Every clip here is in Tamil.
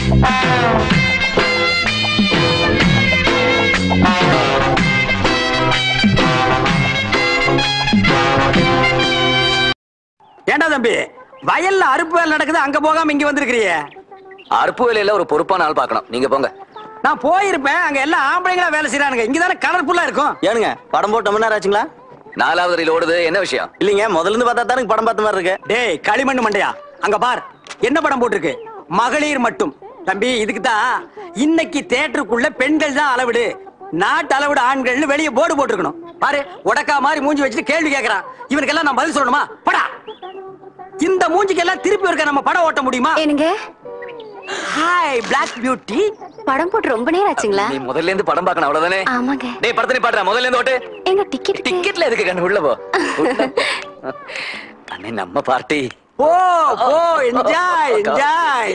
ஏண்டா தம்பி, வயல்ல அறுப்பு வேலை நடக்குது, அங்க போகாம இங்க வந்திருக்கிறிய? அறுப்பு வேலையில ஒரு பொறுப்பான ஆள் பார்க்கணும், நீங்க போங்க. நான் போயிருப்பேன், அங்க எல்லாம் ஆம்பளைங்களா வேலை செய்யறானுங்க. இங்கதானே கலர்ஃபுல்லா இருக்கும். ஏனுங்க படம் போட்ட மணி நேரம் ஆச்சுங்களா? 4வது ரீல் ஓடுது, என்ன விஷயம்? இல்லைங்க, முதல்ல இருந்து பார்த்தா தான் படம் பார்த்த மாதிரி இருக்கு. டேய் களிமண்ணு மண்டையா, அங்க பார் என்ன படம் போட்டிருக்கு, மகளிர் மட்டும். தம்பி இதுக்கு தான் இன்னைக்கு தியேட்டருக்குள்ள பெண்கள் தான் அளவிடு, நாட்டு அளவிடு ஆண்கள்னு வெளியே போர்டு போட்டுருக்கணும். பாரு உடக்கா மாதிரி மூஞ்சி வச்சுட்டு கேள்வி கேட்கறான். இவனுக்கெல்லாம் நான் பதில் சொல்லணுமா? படா, இந்த மூஞ்சிக்கு எல்லாம் திருப்பி இருக்க நம்ம படம் ஓட்ட முடியுமா? என்னங்க? Hi black beauty. படம் போட்டு ரொம்ப நேரம் ஆச்சுங்களா? நீ முதல்ல இருந்து படம் பார்க்கணும் அவ்வளவுதானே? ஆமாங்க. டேய் படத்தை பாடுற, முதல்ல இருந்து ஓட்டு. எங்க டிக்கெட்? டிக்கெட்ல எதுக்கு கண்ணு உள்ள போ. அண்ணே நம்ம பார்ட்டி. ஓ ஓ என்ஜாய் என்ஜாய்.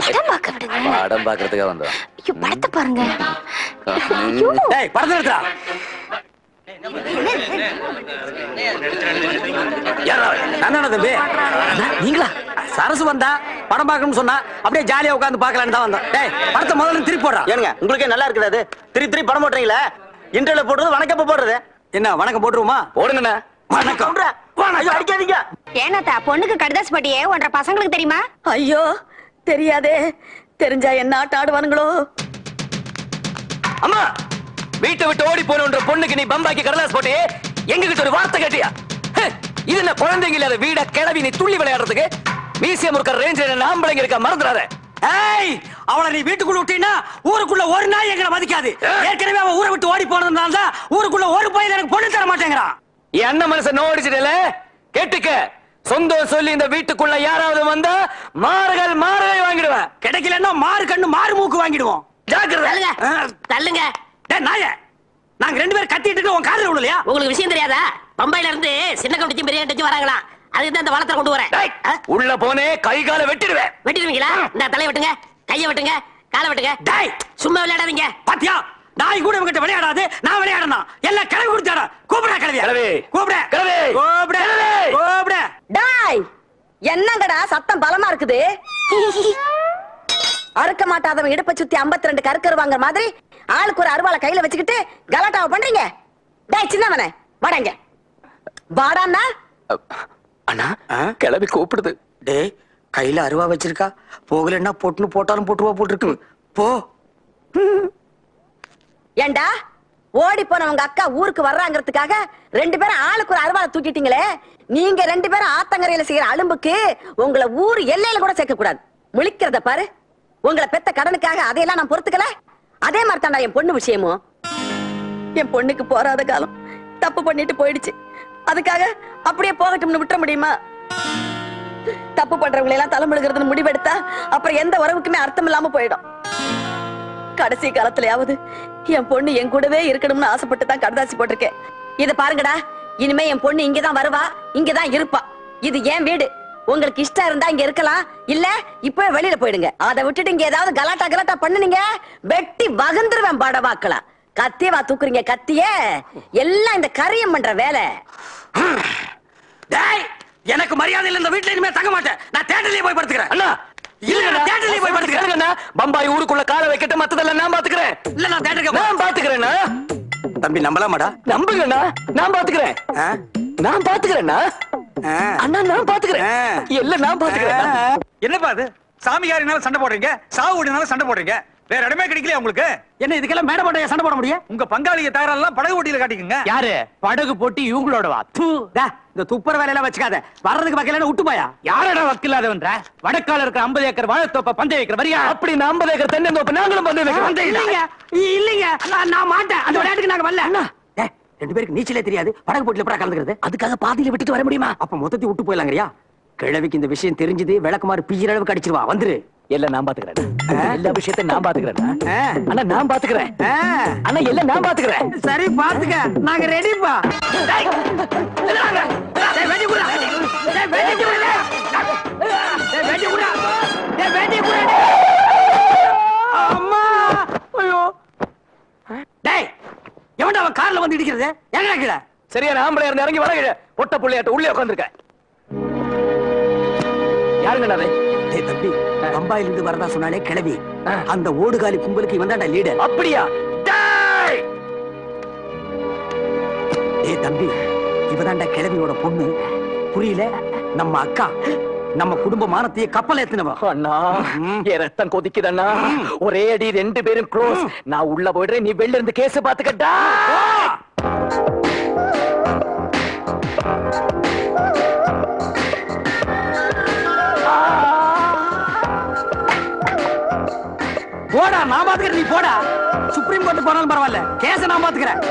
படம் பார்க்க விடுங்க. படம் பார்க்கிறதுக்காக வந்தோம். ஐயோ படத்தை பாருங்க. டேய் படத்தை எடுத்துடா. நானா தம்பி? நீங்களா? சரசு வந்தா படம் பார்க்கணும்னு சொன்னா அப்படியே ஜாலியா உட்கார்ந்து பார்க்கலான்னு தான் வந்தோம். டேய் படத்தை முதல்ல திருப்பி போடுறா. ஏனுங்க உங்களுக்கே நல்லா இருக்குது, திருப்பி படம் போடுறீங்களா? இன்டர்வியூல போடுறது வணக்கம் போடுறது என்ன வணக்கம் போட்டுருவோமா? போடுங்கண்ணா. வணக்கம். அடிக்காதீங்க. ஏனாத்தா பொண்ணுக்கு கடிதாசு பட்டியே ஒன்றரை பசங்களுக்கு தெரியுமா? ஐயோ தெரியாதே, தெரிஞ்சா என்ன ஆட்ட ஆடுவானுங்களோ. அம்மா, வீட்டை விட்டு ஓடி போன பொண்ணுக்கு நீ பம்பாக்கி கடலாஸ் போட்டே எங்க கிட்ட ஒரு வார்த்தை கேட்டியா? இது என்ன குழந்தைங்க இல்லாத வீட கிளவி நீ துள்ளி விளையாடுறதுக்கு? மியூசியம் இருக்கிற ரேஞ்சில் ஆம்பளைங்க இருக்க மறந்துடாத. ஏய் அவளை நீ வீட்டுக்குள்ள விட்டீங்கன்னா ஊருக்குள்ள ஒரு நாய் எங்களை மதிக்காது. ஏற்கனவே அவன் ஊரை விட்டு ஓடி போனதுனால தான் ஊருக்குள்ள ஒரு பையன் எனக்கு பொண்ணு தர மாட்டேங்கிறான். என் அண்ணன் மனசை நோடிச்சிடல, கேட்டுக்க. சொந்தம் சொல்லி இந்த வீட்டுக்குள்ள யாராவது வந்தா மாறுகள் வாங்கிடுவேன். கிடைக்கலன்னா மாறு கண்ணு மாறு மூக்கு வாங்கிடுவோம். ஜாக்கிரதை. தள்ளுங்க. நாய நாங்க ரெண்டு பேரும் கத்திட்டு உன் காதுல விடலையா? உங்களுக்கு விஷயம் தெரியாதா? பம்பையில இருந்து சின்ன கம்பிச்சு பெரிய கட்டிச்சு வராங்களா? அதுக்கு இந்த வளத்தை கொண்டு வரேன். உள்ள போனே கை கால வெட்டிடுவேன். வெட்டிடுவீங்களா? இந்த தலையை வெட்டுங்க, கையை வெட்டுங்க, காலை வெட்டுங்க. டேய் சும்மா விளையாடாதீங்க. பாத்தியா, நாய் கூட இவங்கிட்ட விளையாடாது, நான் விளையாடணும். எல்லாம் கிளவி கொடுத்தாடா. கூப்பிடா கிளவி. கிளவி கூப்பிட கிளவி கூப்பிட கூப்பிட. டாய் என்னங்கடா சத்தம் பலமா இருக்குது? அறுக்க மாட்டாதவன் இடுப்ப சுத்தி 52 கற்கரு வாங்குற மாதிரி ஆளுக்கு ஒரு அருவாளை கையில வச்சுக்கிட்டு கலாட்டாவை பண்றீங்க. டேய் சின்னவனே வாடாங்க. வாடான்னா அண்ணா கிளவி கூப்பிடுது. டேய் கையில அருவா வச்சிருக்கா, போகலன்னா பொட்டுன்னு போட்டாலும் போட்டுவா போட்டுருக்கு. போ. ஏண்டா ஓடி போன உங்க அக்கா ஊருக்கு வர்றாங்கிறதுக்காக 2 பேரும் ஆளுக்கு ஒரு அருவாளை தூக்கிட்டீங்களே. நீங்க 2 பேரும் ஆத்தங்கரையில செய்யற அலும்புக்கு உங்களை ஊர் எல்லையில கூட சேர்க்க கூடாது. முழிக்கிறத பாரு. உங்களை பெத்த கடனுக்காக அதையெல்லாம் நான் பொறுத்துக்கல. அதே மாதிரி தாண்டா என் பொண்ணு விஷயமும். என் பொண்ணுக்கு போறாத காலம் தப்பு பண்ணிட்டு போயிடுச்சு. அதுக்காக அப்படியே போகட்டும்னு விட்டுற முடியுமா? தப்பு பண்றவங்களை எல்லாம் தலைமுழுகிறதுன்னு முடிவெடுத்தா அப்புறம் எந்த உறவுக்குமே அர்த்தம் இல்லாம போயிடும். கடைசி காலத்திலயாவது என் பொண்ணு என் கூடவே இருக்கணும்னு ஆசைப்பட்டு தான் கடதாசி போட்டிருக்கேன். இத பாருங்கடா, இனிமே என் பொண்ணு இங்கதான் வருவா, இங்கதான் இருப்பா. இது என் வீடு. உங்களுக்கு இஷ்டம் இருந்தா இங்க இருக்கலாம், இல்ல இப்பவே வெளியில போயிடுங்க. அதை விட்டுட்டு இங்க ஏதாவது கலாட்டா பண்ணுனீங்க வெட்டி வகந்துருவேன். படவாக்கலாம் கத்தியவா தூக்குறீங்க? கத்தியே எல்லாம் இந்த கரியம் பண்ற வேலை. டேய் எனக்கு மரியாதை இல்ல, இந்த வீட்ல இனிமே தங்க மாட்டேன். நான் தியேட்டர்லயே போய் படுத்துக்கிறேன். அண்ணா இல்ல தியேட்டர்லயே போய் படுத்துக்கிறேன். பம்பாய் ஊருக்குள்ள காலை வைக்கட்ட மத்ததெல்லாம் நான் பாத்துக்கிறேன். இல்ல நான் தியேட்டருக்கு நான் பாத்துக்கிறேன்னா. தம்பி நம்பலாமாடா? நம்புங்கண்ணா, நான் பாத்துக்கிறேன். நான் பாத்துக்கிறேன்னா அண்ணா, நான் பாத்துக்கிறேன். எல்லாம் நான் பாத்துக்கிறேன். என்னப்பா அது? சாமியாரினால சண்டை போடுறீங்க, சாவுடினால சண்டை போடுறீங்க. வேற இடமே கிடைக்கலையா உங்களுக்கு? என்ன இதுக்கெல்லாம் மேட போட்ட சண்டை போட முடியும்? உங்க பங்காளிய தகராறுலாம் படகு போட்டியில காட்டிக்கங்க. யாரு படகு போட்டி? இவங்களோட வா. இந்த துப்புர வேலையெல்லாம் வச்சுக்காத. வர்றதுக்கு வக்கீல விட்டு போயா? யாரோட வக்கீலாதவன்ற? வடக்கால இருக்கிற 50 ஏக்கர் வாழைத்தோப்ப பந்தய வைக்கிற வரியா? அப்படி 50 ஏக்கர் தென்னந்தோப்பு நாங்களும் பந்தய வைக்கிறோம். இல்லைங்க நான் மாட்டேன். அந்த விளையாட்டுக்கு நாங்க வரல. 2 பேருக்கு நீச்சலே தெரியாது, படகு போட்டில எப்படா கலந்துக்கிறது? அதுக்காக பாதியில விட்டுட்டு வர முடியுமா? அப்ப மொத்தத்தை விட்டு போயிடலாங்கறியா? கிழவிக்கு இந்த விஷயம் தெரிஞ்சது விளக்குமாறு பிய்யிற அளவுக்கு அடிச்சிருவா. வந்துரு. எல்லாம் நான் பாத்துக்கிறேன். எல்லா விஷயத்தையும் நான் பாத்துக்கிறேன். அண்ணா நான் பாத்துக்கிறேன். அண்ணா எல்லாம் நான் பாத்துக்கிறேன். சரி பாத்துக்க, நாங்க ரெடிப்பா. அம்மா ஐயோ. டேய் எவன்டா அவன் கார்ல வந்து இடிக்கிறது? எங்கடா கீழ? சரியா ஆம்பளை இருந்து இறங்கி வர கீழ. பொட்ட புள்ளையாட்ட உள்ளே உட்கார்ந்திருக்க. யாருங்கடா அது? டேய் தம்பி, பம்பாயில இருந்து வரதா சொன்னாலே கிளவி. அந்த ஓடுகாலி கும்பலுக்கு இவன் தான்டா லீடர். அப்படியா? டேய் டேய் தம்பி, இவதான்டா கிளவியோட பொண்ணு. புரியல? நம்ம அக்கா, நம்ம குடும்ப மானத்தையே கப்பல் ஏத்துனவ. அண்ணா, என் ரத்தம் கொதிக்குதண்ணா. ஒரே அடி 2 பேரும் க்ளோஸ். நான் உள்ள போயிடுறேன், நீ வெளில இருந்து கேஸ் பாத்துக்கட்டா. போடா, நான் பாத்துக்கிறேன், நீ போடா. சுப்ரீம் கோர்ட் போனாலும் பரவாயில்ல, கேஸ நான் பாத்துக்கிறேன்.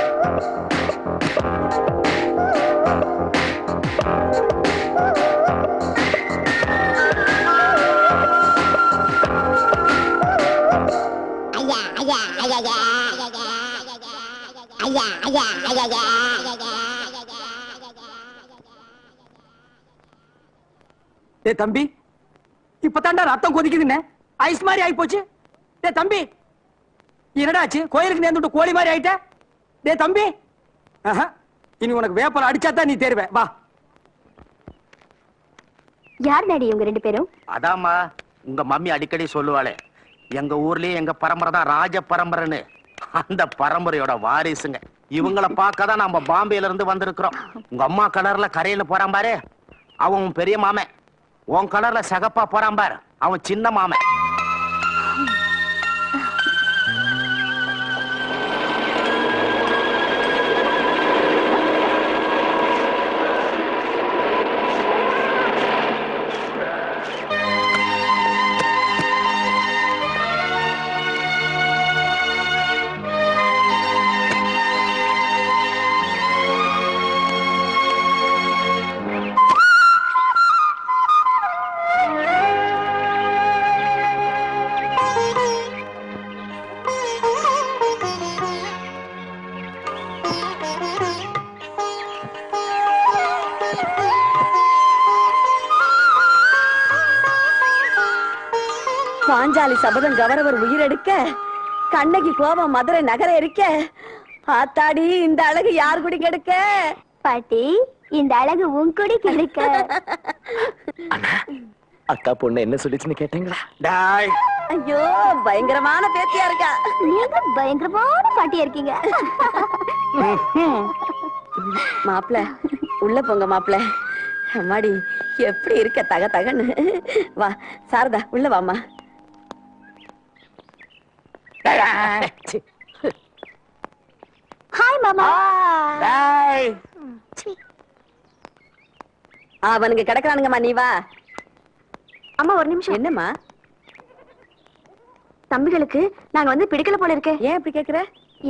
டேய் தம்பி, இப்பதான்டா ரத்தம் கொதிக்குதுன்னு ஐஸ் மாதிரி ஆயி போச்சு. டேய் தம்பி, என்னடாச்சு? கோயிலுக்கு நேர்ந்துட்டு கோழி மாதிரி ஆயிட்ட. டேய் தம்பி, இனி உனக்கு வேப்பல அடிச்சாதான் நீ தேர்வே. வா. யார் டாடி இவங்க 2 பேரும்? அதாம்மா உங்க மம்மி அடிக்கடி சொல்லுவாளே, எங்க ஊர்லயே எங்க பரம்பரை தான் ராஜ பரம்பரைன்னு. அந்த பரம்பரையோட வாரிசுங்க. இவங்கள பார்க்கதான் நம்ம பாம்பேல இருந்து வந்திருக்கிறோம். உங்க அம்மா கலர்ல கரையில போறான் பாரு, அவன் பெரிய மாமன். உன் கலர்ல சகப்பா போறான் பாரு, அவன் சின்ன மாமன். பாஞ்சாலி சபதம் கவரவர் உயிரெடுக்க, கண்ணகி கோபம் மதுரை நகர இருக்க, ஆத்தாடி இந்த அழகு யார் குடி கெடுக்க? பாட்டி, இந்த அழகு உன் குடி கிடைக்க. அக்கா பொண்ணு என்ன சொல்லிச்சுன்னு கேட்டீங்களா? டாய், ஐயோ, பயங்கரமான பேத்தியா இருக்கா. நீங்க பயங்கரமான பாட்டியா இருக்கீங்க. மாப்பிள, உள்ள போங்க மாப்பிள. அம்மாடி, எப்படி இருக்க தக தகன்னு. வா சாரதா, உள்ள வாமா. ஹாய் மாமா. டாய். அவனுங்க கிடக்குறானுங்கம்மா, நீ வா. அம்மா ஒரு நிமிஷம். என்னம்மா? தம்பிகளுக்கு நாங்க வந்து பிடிக்கல போல இருக்கே. ஏன் இப்படி கேக்குற?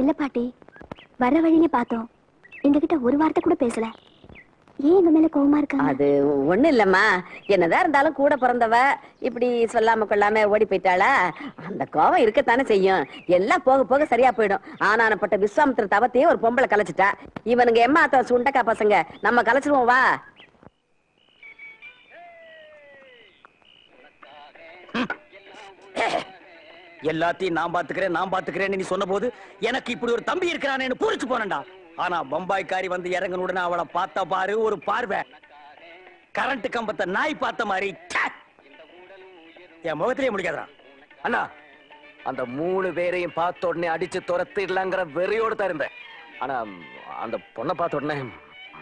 இல்ல பாட்டி, வர வழியிலே பார்த்தோம். எங்ககிட்ட ஒரு வார்த்தை கூட பேசல. ஏன் எங்க மேல கோவமா இருக்காங்க? அது ஒண்ணு இல்லம்மா, என்னதான் இருந்தாலும் கூட பிறந்தவ இப்படி சொல்லாம கொள்ளாம ஓடி போயிட்டாளா, அந்த கோவம் இருக்கத்தானே செய்யும். எல்லாம் போக போக சரியா போயிடும். ஆனானப்பட்ட விஸ்வாமித்திர தவத்தையே ஒரு பொம்பளை கலைச்சிட்டா. இவனுங்க எம்மாத்த சுண்டக்கா பசங்க, நம்ம கலைச்சிருவோம். வா. எல்லாத்தையும் நான் பாத்துக்கிறேன் நீ சொன்ன போது எனக்கு இப்படி ஒரு தம்பி இருக்கிறானேன்னு பூரிச்சு போனேன்டா. ஆனா பம்பாய்க்காரி வந்து இறங்கின உடனே அவளை பார்த்த பாரு ஒரு பார்வை, கரண்ட் கம்பத்தை நாய் பார்த்த மாதிரி என் முகத்திலேயே முடிக்காதா. அண்ணா, அந்த 3 பேரையும் பார்த்த உடனே அடிச்சு துரத்திடலாங்கிற வெறியோடு தான் இருந்தேன். ஆனா அந்த பொண்ணை பார்த்த உடனே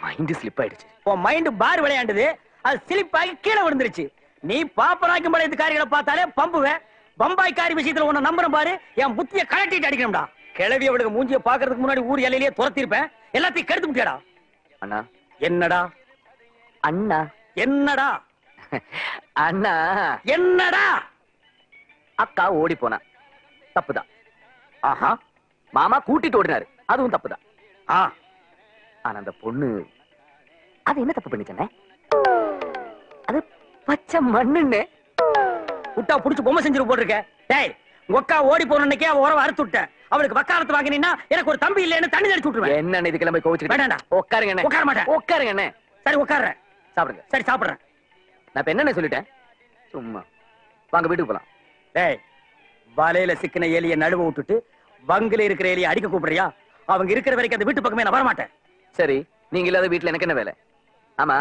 மைண்ட் ஸ்லிப் ஆயிடுச்சு. உன் மைண்ட் பார் விளையாண்டது, அது ஸ்லிப் ஆகி கீழே விழுந்துருச்சு. நீ பாப்பராக்கும் பழைய காரிகளை பார்த்தாலே பம்புவேன். பம்பாய்க்காரி விஷயத்துல உன்னை நம்புறேன் பாரு, என் புத்திய கலட்டிட்டு அடிக்கணும்டா. கிளவி அவளுக்கு மூஞ்சிய பாக்குறதுக்கு முன்னாடி ஊர் எல்லையிலேயே துரத்திருப்பேன். எல்லாத்தையும் கெடுத்து முட்டியாடா. அண்ணா. என்னடா? அண்ணா. என்னடா? அண்ணா. என்னடா? அக்கா ஓடி போனா தப்புதான். ஆஹா, மாமா கூட்டிட்டு ஓடினாரு, அதுவும் தப்புதான். ஆனா அந்த பொண்ணு அது என்ன தப்பு பண்ணிச்சே? அது பச்சை மண்ணுன்னு விட்டா புடிச்சு பொம்மை செஞ்சு போட்டிருக்க. டேய், ஒக்கா ஓடி போனன்னைக்கே அவ உறவை அறுத்து விட்ட. அவளுக்கு வக்காலத்து வாங்கினா எனக்கு ஒரு தம்பி இல்லைன்னு தண்ணி தெளிச்சு விட்டுருவேன். என்ன இது கிளம்பி கோவிச்சுக்கிட்டு? வேண்டாம்டா. உட்காருங்க அண்ணே. உட்கார மாட்டேன். உட்காருங்க அண்ணே. சரி உட்கார்றேன். சாப்பிடுங்க. சரி சாப்பிடுறேன். நான் இப்ப என்னன்னு சொல்லிட்டேன்? சும்மா வாங்க வீட்டுக்கு போலாம். டேய், வலையில சிக்கின எலியை நடுவ விட்டுட்டு வங்கில இருக்கிற எலியை அடிக்க கூப்பிடுறியா? அவங்க இருக்கிற வரைக்கும் அந்த வீட்டு பக்கமே நான் வரமாட்டேன். சரி, நீங்க இல்லாத வீட்டுல எனக்கு என்ன வேலை? ஆமா,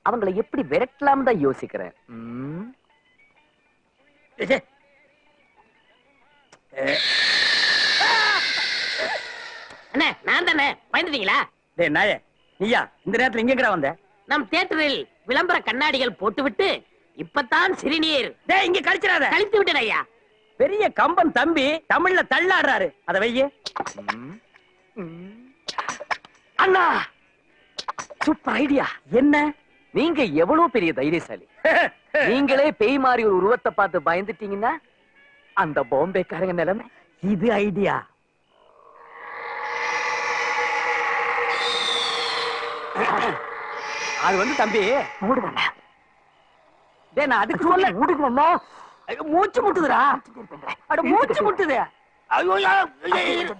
அவங்களை எப்படி விரட்டலாம் தான் யோசிக்கிறேன். அண்ணே நான் தானே பயந்துட்டீங்களா? டேய் நாயே, நீயா இந்த நேரத்துல இங்க எங்கடா வந்த? நம் தியேட்டரில் விளம்பர கண்ணாடிகள் போட்டுவிட்டு இப்பதான் சிறுநீர் டேய் இங்க கழிச்சிடாத. கழித்து விட்டேன் ஐயா. பெரிய கம்பன் தம்பி தமிழ்ல தள்ளாடுறாரு, அத வையே. அண்ணா சூப்பர் ஐடியா. என்ன? நீங்க எவ்வளவு பெரிய தைரியசாலி. நீங்களே பேய் மாதிரி ஒரு உருவத்தை பார்த்து பயந்துட்டீங்கன்னா அந்த பாம்பேக்காரங்க நிலைமை. இது ஐடியா. அது வந்து தம்பி மூடுங்கண்ணா. டேய் நான் அதுக்கு சொல்ல மூடுங்கண்ணா. மூச்சு முட்டுதுடா. அட மூச்சு முட்டுது. ஐயோ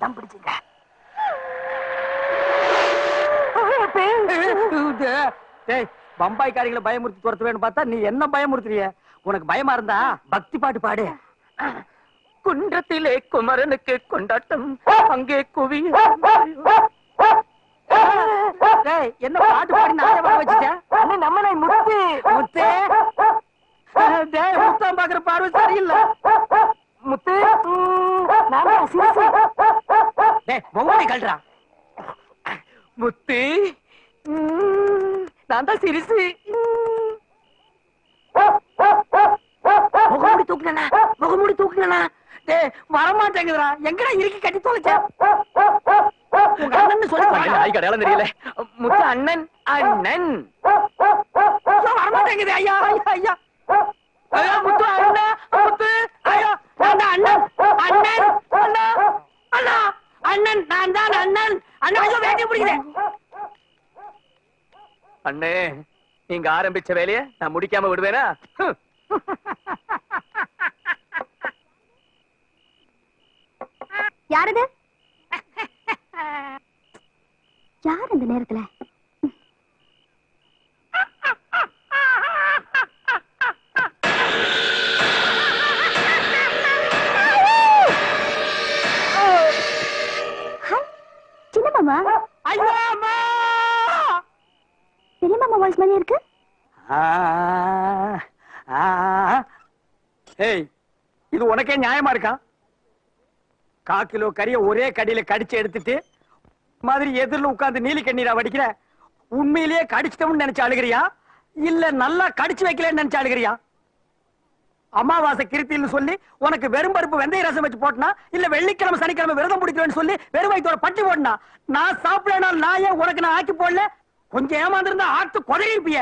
தம் பிடிச்சுங்க. டேய் பம்பாய்க்காரிகளை பயமுறுத்தி துரத்துவேன்னு பார்த்தா நீ என்ன பயமுறுத்துறிய? உனக்கு பயமா இருந்தா பக்தி பாட்டு பாடு. குன்றத்திலே குமரனுக்கு கொண்டாட்டம், அங்கே குவி. டேய் என்ன பாட்டு பாடி நானே வர வச்சிட்டேன். நம்ம நாய் முத்து. முத்தே டேய் முத்தம் பாக்குற பார்வை சரியில்லை. முத்து நான் சிரிச்சு. டேய் பொங்கலை கல்றா. முத்து நான் தான் சிரிச்சு. முகமூடி தூக்குனா, முகமூடி தூக்குனா. டேய் வரமாட்டேங்குதுடா. எங்கடா இறுக்கி கட்டி தொலைச்ச? உங்க அண்ணன் சொல்லி நாய் கடையாளம் தெரியல. முத்து அண்ணன் அண்ணன் வரமாட்டேங்குது. ஐயா ஐயா ஐயா ஐயா முத்து அண்ணா முத்து ஐயா நான் தான் அண்ணன் அண்ணன் அண்ணா அண்ணா அண்ணன் நான் தான் அண்ணன் அண்ணா. ஐயோ வேட்டி பிடிக்குது. அண்ணே நீங்க ஆரம்பிச்ச வேலைய நான் முடிக்காம விடுவேனா? யாரது? யார் இந்த நேரத்துல? சின்ன மாமா. ஐயோ அம்மா. பெரிய மாமா வாய்ஸ் மாதிரி இருக்கு. ஏய் இது உனக்கே நியாயமா இருக்கா? 1/4 கிலோ கறிய ஒரே கடியில கடிச்சு எடுத்துட்டு மாதிரி எதிரில உட்கார்ந்து நீலி கண்ணீரா வடிக்கிற. உண்மையிலேயே கடிச்சிட்டோம்னு நினைச்சு அழுகிறியா இல்ல நல்லா கடிச்சு வைக்கலன்னு நினைச்சு அழுகிறியா? அமாவாசை கிருத்தின்னு சொல்லி உனக்கு வெறும் பருப்பு வெந்தய ரசம் வச்சு போட்டனா இல்ல வெள்ளிக்கிழமை சனிக்கிழமை விரதம் பிடிக்கிறேன்னு சொல்லி வெறும் வயிற்றோட பட்டி போட்டனா? நான் சாப்பிடலாம் நாயே உனக்கு நான் ஆக்கி போடல. கொஞ்சம் ஏமாந்திருந்தா ஆட்டு கொதறி இருப்பிய.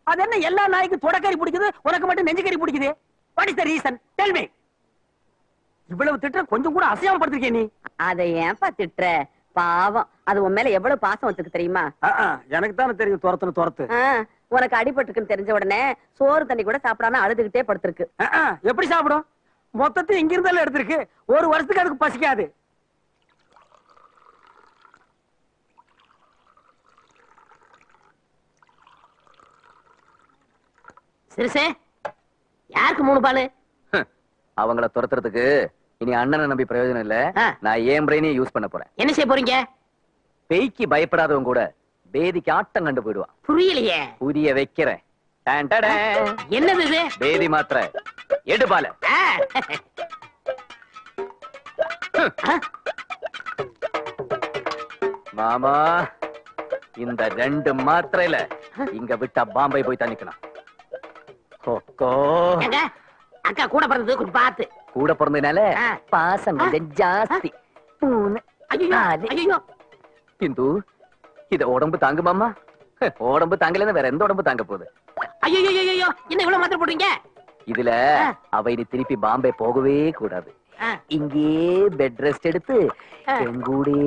அது என்ன எல்லா நாய்க்கும் தொடக்கறி பிடிக்குது, உனக்கு மட்டும் நெஞ்சுக்கறி பிடிக்குது? What is the reason? Tell me. இவ்வளவு திட்ட கொஞ்சம் கூட அசையாம படுத்திருக்கே நீ. அதை ஏன்பா திட்டுற? பாவம், அது உன் மேல எவ்வளவு பாசம் வச்சிருக்கு தெரியுமா? எனக்கு தானே தெரியும் துரத்து. உனக்கு அடிபட்டுருக்குன்னு தெரிஞ்ச உடனே சோறு தண்ணி கூட சாப்பிடாம அழுதுகிட்டே படுத்திருக்கு. எப்படி சாப்பிடும்? மொத்தத்தை இங்க இருந்தாலும் எடுத்திருக்கு. ஒரு வருஷத்துக்கு அதுக்கு பசிக்காது. சிறுசே யாருக்கு 3 பாலு? அவங்கள துரத்துறதுக்கு இனி அண்ணனை நம்பி பிரயோஜனம் இல்ல. நான் ஏன் பிரெயினே யூஸ் பண்ண போறேன். என்ன செய்ய போறீங்க? பேய்க்கு பயப்படாதவங்க கூட பேதிக்கு ஆட்டம் கண்டு போயிடுவான். புரியலையே. புரிய வைக்கிறேன். என்னது இது? பேதி மாத்திரை எடுபால. மாமா இந்த 2 மாத்திரையில இங்க விட்டா பாம்பே போய் தண்ணிக்கணும். அக்கா கூட பிறந்தது கொஞ்சம் பார்த்து. கூட பிறந்ததுனால பாசம் கொஞ்சம் ஜாஸ்தி. இந்து இத உடம்பு தாங்குமாமா? உடம்பு தாங்கலன்னா வேற எந்த உடம்பு தாங்க போகுது? ஐயோ என்ன இவ்வளவு மாத்திரை போடுறீங்க? இதுல அவ இனி திருப்பி பாம்பே போகவே கூடாது. இங்கே பெட் ரெஸ்ட் எடுத்து எங்கூடே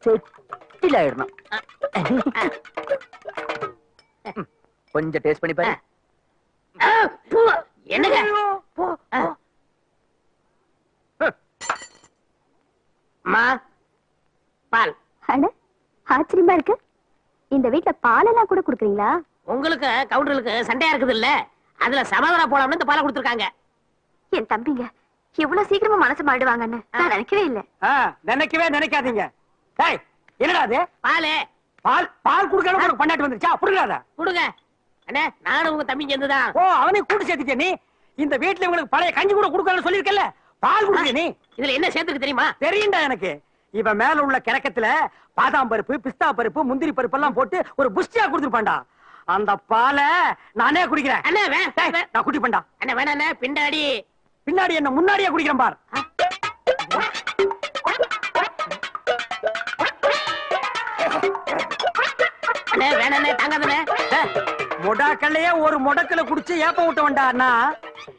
செட்டில் ஆயிடணும். கொஞ்சம் டேஸ்ட் பண்ணி பாரு. என்னங்க பால்? ஆச்சரியமா இருக்கு. இந்த வீட்ல பாலெல்லாம் கூட குடுக்குறீங்களா? உங்களுக்கு கவுண்டர்களுக்கு சண்டையா இருக்குது இல்ல, அதுல சமாதானம் போலாம்னு இந்த பாலை கொடுத்துருக்காங்க. என் தம்பிங்க இவ்வளவு சீக்கிரமா மனசு மாடுவாங்கன்னு நான் நினைக்கவே இல்ல. நினைக்காதீங்க. என்னடா அது? பாலு. பால் குடுக்கணும் உனக்கு பண்ணாட்டு வந்துருச்சா? புடுங்காத. கொடுங்க அண்ணே, நானும் உங்க தம்பி சேர்ந்துதான். ஓ அவனை கூட்டு சேர்த்துட்டே நீ. இந்த வீட்டுல இவங்களுக்கு பழைய கஞ்சி கூட கொடுக்கறன்னு சொல்லிருக்கல, பால் குடுக்க நீ. இதுல என்ன சேர்த்துக்கு தெரியுமா? தெரியும்டா எனக்கு. இவன் மேல உள்ள கிரக்கத்துல பாதாம் பருப்பு, பிஸ்தா பருப்பு, முந்திரி பருப்பு எல்லாம் போட்டு ஒரு புஷ்டியா கொடுத்துருப்பான்டா. அந்த பாலை நானே குடிக்கிறேன். அண்ணா நான் குடிப்பேன்டா. அண்ணா வேணா பின்னாடி பின்னாடி என்ன முன்னாடியே குடிக்கிறேன் பார். அண்ணா வேணா தாங்காதண்ணே. மொடாக்கல்லையே ஒரு முடக்கல குடிச்சு ஏப்ப விட்டவன்டா. அண்ணா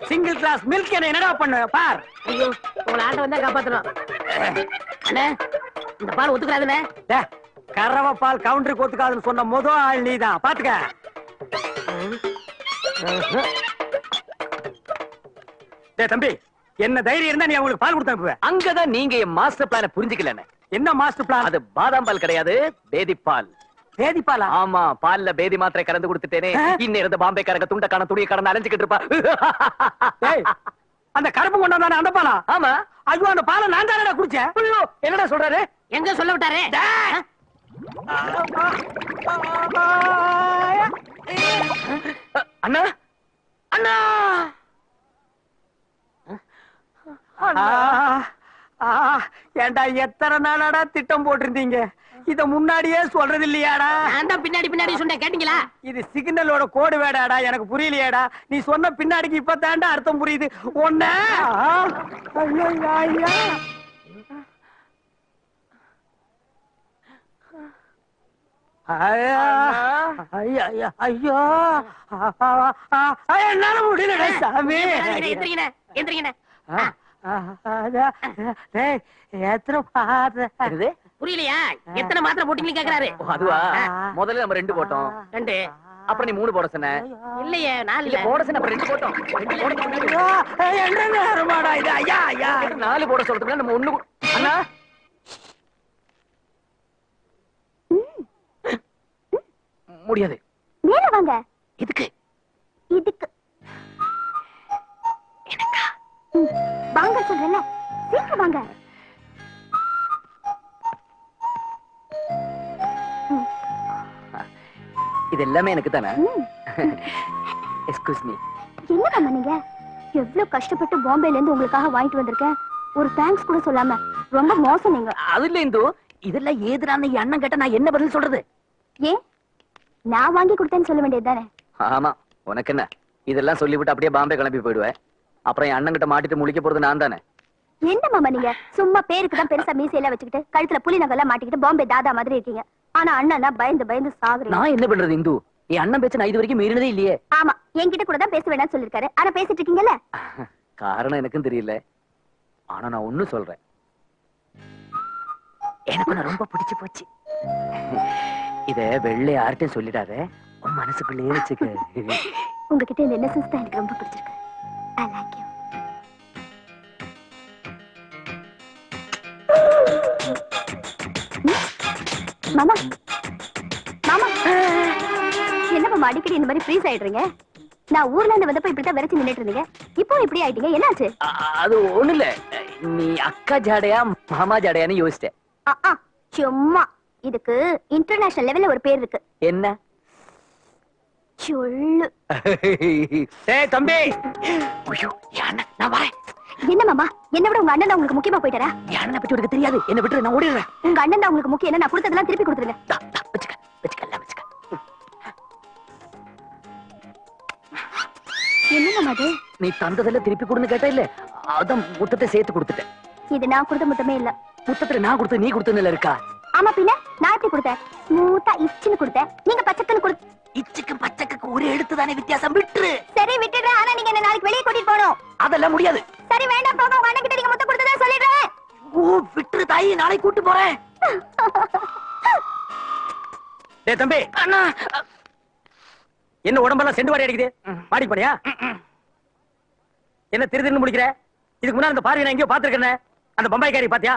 சிங்கிள் கிளாஸ் மில்க் என்ன என்னடா பண்ணு பார். ஐயோ உங்களை ஆண்டவன் தான் காப்பாத்தணும். அண்ணா இந்த பால் ஒத்துக்கிறாதுண்ணே. கறவை பால் கவுண்டருக்கு ஒத்துக்காதுன்னு சொன்ன முதல் ஆள் நீதான், பாத்துக்க. தம்பி, என்ன தைரியம் இருந்தா நீ அவங்களுக்கு பால் கொடுத்து அனுப்புவ. அங்கதான் நீங்க என் மாஸ்டர் பிளான புரிஞ்சுக்கல. என்ன மாஸ்டர் பிளான்? அது பாதாம் பால் கிடையாது, பேதி பால். பேதி பாலா? ஆமா, பால்ல பேதி மாத்திரை கலந்து கொடுத்துட்டேனே. இன்னும் இருந்து பாம்பே கரங்க துண்டக்கான துணியை கடந்து அலைஞ்சுக்கிட்டு இருப்பா. அந்த கருப்பு கொண்டாந்தானே அந்த பாலா? ஆமா. ஐயோ, அந்த பாலை நான் தானடா குடிச்சேன். என்னடா சொல்றாரு? எங்க சொல்ல விட்டாரு? அண்ணா அண்ணா ஏண்டா எத்தனை நாளாடா திட்டம் போட்டிருந்தீங்க? இத முன்னாடியே சொல்றது இல்லையாடா? நான் தான் பின்னாடி பின்னாடி சொன்னேன், கேட்டீங்களா? இது சிக்னலோட கோடு வேடாடா, எனக்கு புரியலையாடா. நீ சொன்ன பின்னாடிக்கு இப்ப தாண்டா அர்த்தம் புரியுது. ஒண்ணு ஐயோ என்னால முடியல சாமி. எந்திரிங்கண்ணே, எந்திரிங்கண்ணே. புரியலையா? எத்தனை மாத்திரை போட்டீங்கன்னு கேக்குறாரு. அதுவா? முதல்ல நம்ம 2 போட்டோம். 2. அப்புறம் நீ 3 போட சொன்ன. இல்லையே, 4 போட சொன்ன. அப்புறம் 2 போட்டோம். 4 போட சொல்றதுக்கு நம்ம 1. அண்ணா முடியாது. மேல வாங்க. இதுக்கு இதுக்கு எனக்கா? வாங்க சொல்றேன்ல, சீக்கிரம் வாங்க. இது எல்லாமே எனக்கு தானே? Excuse me. என்னம்மா நீங்க? எவ்வளவு கஷ்டப்பட்டு பாம்பேல இருந்து உங்களுக்காக வாங்கிட்டு வந்திருக்கேன். ஒரு தேங்க்ஸ் கூட சொல்லாம. ரொம்ப மோசம் நீங்க. அது இல்ல இந்து, இதெல்லாம் ஏதுறான்னு அண்ணன் கேட்ட நான் என்ன பதில் சொல்றது? ஏன் நான் வாங்கி கொடுத்தேன்னு சொல்ல வேண்டியது தானே? ஆமா, உனக்கு என்ன? இதெல்லாம் சொல்லிவிட்டு அப்படியே பாம்பே கிளம்பி போயிடுவேன். அப்புறம் என் அண்ணன் கிட்ட மாட்டிட்டு முழிக்க போறது நான் தானே. என்ன மாமா நீங்க சும்மா பேருக்கு தான் பெருசா மீசையெல்லாம் வச்சுக்கிட்டு கழுத்துல புலி நகெல்லாம் மாட்டிக்கிட்டு பாம்பே தாதா மாதிரி இருக்கீங்க. ஆனா அண்ணனா பயந்து பயந்து சாகுறீங்க. நான் என்ன பண்றது இந்து? என் அண்ணன் பேச்ச நான் இது வரைக்கும் மீறினதே இல்லையே. ஆமா, என்கிட்ட கூட தான் பேச வேண்டாம்னு சொல்லிருக்காரு. ஆனா பேசிட்டு இருக்கீங்கல்ல. காரணம் எனக்கும் தெரியல. ஆனா நான் ஒண்ணு சொல்றேன், எனக்கு நான் ரொம்ப பிடிச்சு போச்சு. இத வெள்ளை யார்கிட்டயும் சொல்லிடாத, உன் மனசுக்குள்ளே வச்சுக்க. உங்ககிட்ட இந்த இன்னசென்ஸ் தான் எனக்கு ரொம்ப பிடிச்சிருக்கு. I like you. மாமா மாமா, என்ன மாமா அடிக்கடி இந்த மாதிரி ஃப்ரீஸ் ஆயிடுறீங்க? நான் ஊர்ல இருந்து வந்தப்ப இப்படித்தான் விரைச்சு நின்னுட்டு இருந்தீங்க. இப்போ இப்படி ஆயிட்டீங்க, என்னாச்சு? அது ஒண்ணு இல்ல, நீ அக்கா ஜாடையா மாமா ஜாடையான்னு யோசிச்சேன். சும்மா. இதுக்கு இன்டர்நேஷனல் லெவல்ல ஒரு பேர் இருக்கு. என்ன? சொல்லு. ஏய் தம்பி. ஐயோ யானை, நான் வரேன். என்ன மாமா, என்ன விட உங்க அண்ணன் தான் உங்களுக்கு முக்கியமா போயிட்டாரா? யானை பத்தி உனக்கு தெரியாது, என்ன விட்டு நான் ஓடிடுறேன். உங்க அண்ணன் தான் உங்களுக்கு முக்கியம். நான் கொடுத்ததெல்லாம் திருப்பி கொடுத்துருங்க. வச்சுக்க வச்சுக்க எல்லாம் வச்சுக்க. என்ன மாமா அது? நீ தந்ததெல்லாம் திருப்பி கொடுன்னு கேட்ட இல்ல, அதான் முத்தத்தை சேர்த்து கொடுத்துட்டேன். இது நான் கொடுத்த முத்தமே இல்ல. முத்தத்துல நான் கொடுத்து நீ கொடுத்ததுல இருக்கா? ஆமா பின்ன, நான் எப்படி கொடுத்தேன்? ஸ்மூத்தா இச்சுன்னு கொடுத்தேன். நீங்க பச்சைக்குன்னு கொடுத்து. இச்சுக்கு பச்சைக்கு ஒரு எழுத்து தானே வித்தியாசம், விட்டுரு. சரி விட்டுடுறேன். ஆனா நீங்க என்ன நாளைக்கு வெளியே கூட்டிட்டு போகணும். அதெல்லாம் முடியாது. சரி வேண்டாம், போங்க. உங்க அண்ணன் கிட்ட நீங்க முத்தம் கொடுத்ததா சொல்லிடுறேன். ஓ விட்டுரு தாயி, நாளை கூட்டு போறேன். டேய் தம்பி. அண்ணா என்ன உடம்பெல்லாம் செண்டு வாடி அடிக்குது? மாடி போறியா? என்ன திருதின்னு முடிக்கிற? இதுக்கு முன்னாடி அந்த பார்வை நான் எங்கேயோ பாத்துருக்கேன். அந்த பம்பாய்க்காரி பாத்தியா?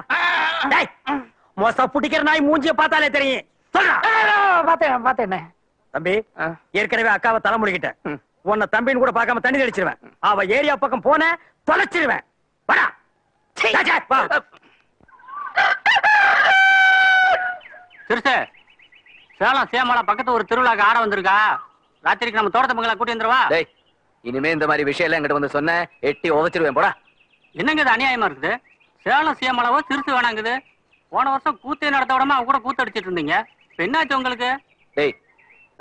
டேய் மோசா புடிக்கிற நாய் மூஞ்சிய பார்த்தாலே தெரியும். சொல்றா. பாத்தேன் தம்பி, ஏற்கனவே அக்காவை தலை முழுகிட்டேன். உன்னை தம்பின்னு கூட பார்க்காம தண்ணி அடிச்சிருவேன். அவ ஏரியா பக்கம் போன தொலைச்சிருவேன். வாடா. வா. சிறுசு, சேலம் சேமலா பக்கத்து ஒரு திருவிழாக்கு ஆட வந்திருக்கா. ராத்திரிக்கு நம்ம தோட்டத்தை மங்களா கூட்டி வந்துருவா. டேய் இனிமே இந்த மாதிரி விஷயம் எல்லாம் என்கிட்ட வந்து சொன்ன எட்டி உதச்சிருவேன் போடா. என்னங்க இது அநியாயமா இருக்குது? சேலம் சீமளவோ சிறுசு வேணாங்குது. போன வருஷம் கூத்தே நடத்த விடாம அவங்க கூட கூத்தடிச்சிட்டு இருந்தீங்க. என்னாச்சு உங்களுக்கு? டேய்,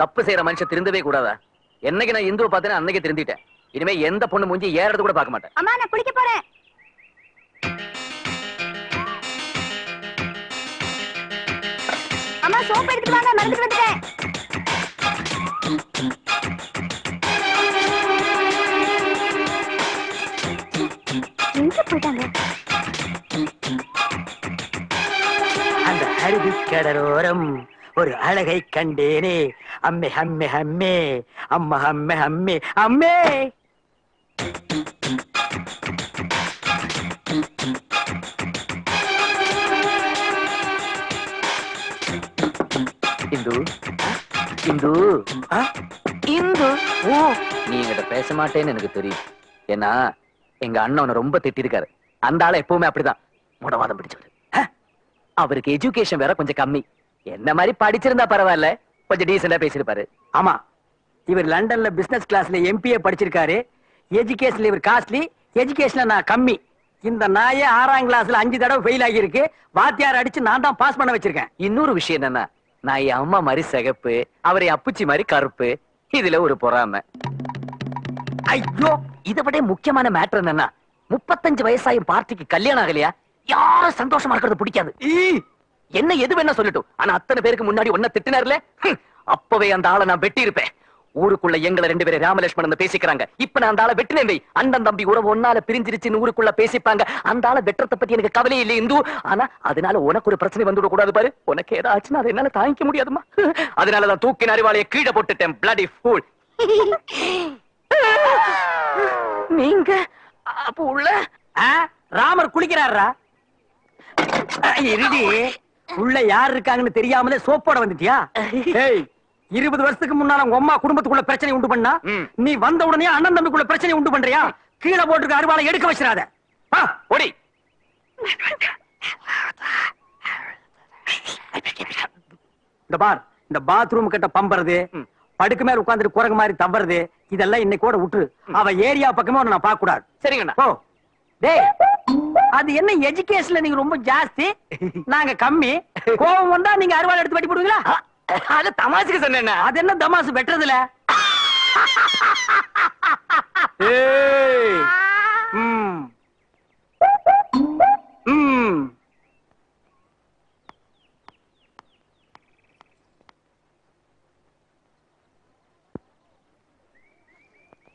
தப்பு செய்யற மனுஷன் திருந்தவே கூடாதா? என்னைக்கு நான் இந்துவை பார்த்தேன்னு அன்னைக்கு திருந்திட்டேன். இனிமே எந்த பொண்ணு மூஞ்சி ஏறது கூட பார்க்க மாட்டேன். அம்மா நான் குளிக்க போறேன். அம்மா சோப் எடுத்துட்டு வாங்க, மறந்துட்டு வந்துட்டேன். எங்க போயிட்டாங்க? அந்த அருவி கடலோரம் ஒரு அழகை கண்டேனே. அம்மே அம்மே அம்மே அம்மா அம்மே அம்மே அம்மே. இந்து இந்து இந்து, ஓ நீ என்கிட்ட பேச மாட்டேன்னு எனக்கு தெரியும். ஏன்னா எங்க அண்ணன் உன்னை ரொம்ப திட்டிருக்காரு. அந்த ஆளை எப்பவுமே அப்படிதான் முடவாதம் பிடிச்சவரு. அவருக்கு எஜுகேஷன் வேற கொஞ்சம் கம்மி. என்ன மாதிரி படிச்சிருந்தா பரவாயில்ல, கொஞ்சம் டீசெண்டா பேசிருப்பாரு. ஆமா, இவர் லண்டன்ல பிசினஸ் கிளாஸ்ல எம்பிஏ படிச்சிருக்காரு. எஜுகேஷன்ல இவர் காஸ்ட்லி, எஜுகேஷன்ல நான் கம்மி. இந்த நாயே 6ஆம் கிளாஸ்ல 5 தடவை ஃபெயில் ஆகியிருக்கு. வாத்தியார் அடிச்சு நான் தான் பாஸ் பண்ண வச்சிருக்கேன். இன்னொரு விஷயம் என்னன்னா, நான் என் அம்மா மாதிரி சிகப்பு, அவரை அப்புச்சி மாதிரி கருப்பு. இதுல ஒரு பொறாமை. ஐயோ, இதை விட முக்கியமான மேட்டர் என்னன்னா, 35 வயசாயும் பார்ட்டிக்கு கல்யாணம் ஆகலையா? யாரும் சந்தோஷமா இருக்கிறது பிடிக்காது. என்ன எது வேணா சொல்லட்டும், ஆனா அத்தனை பேருக்கு முன்னாடி ஒன்ன திட்டினார்ல, அப்பவே அந்த ஆளை நான் வெட்டி இருப்பேன். ஊருக்குள்ள எங்களை 2 பேரும் ராமலட்சுமணன் பேசிக்கிறாங்க. இப்ப நான் அந்த ஆளை வெட்டினேன் வை. அண்ணன் தம்பி உறவு ஒன்னால பிரிஞ்சிருச்சுன்னு ஊருக்குள்ள பேசிப்பாங்க. அந்த ஆளை வெட்டுறத பத்தி எனக்கு கவலை இல்லை இந்து. ஆனா அதனால உனக்கு ஒரு பிரச்சனை வந்துவிட கூடாது பாரு. உனக்கு ஏதாச்சுன்னா அதை என்னால தாங்கிக்க முடியாதுமா. அதனாலதான் தூக்கின அறிவாளைய கீழே போட்டுட்டேன். bloody fool. நீங்க அப்ப உள்ள ராமர் குளிக்கிறாரா? இருடி, உள்ள யார் இருக்காங்கன்னு தெரியாமலே சோப்போட வந்துட்டியா? 20 வருஷத்துக்கு முன்னால உங்க அம்மா குடும்பத்துக்குள்ள பிரச்சனை உண்டு பண்ணா, நீ வந்த உடனே அண்ணன் தம்பிக்குள்ள பிரச்சனை உண்டு பண்றியா? கீழே போட்டுருக்க அருவாளை எடுக்க வச்சிடாத. ஓடி. இந்த பார், இந்த பாத்ரூம் கிட்ட பம்பறது, படுக்கு மேல உட்கார்ந்துட்டு குரங்கு மாதிரி தவறது, இதெல்லாம் இன்னைக்கு கூட விட்டு. அவ ஏரியா பக்கமே நான் பார்க்க கூடாது. சரிங்கண்ணா. ஓ டேய், அது என்ன எஜுகேஷன்ல நீங்க ரொம்ப ஜாஸ்தி, நாங்க கம்மி. கோவம் வந்தா நீங்க அருவாள் எடுத்து வெட்டி போடுவீங்களா? அது தமாசுக்கு சொன்னேன். அது என்ன தமாசு வெட்டுறதுல?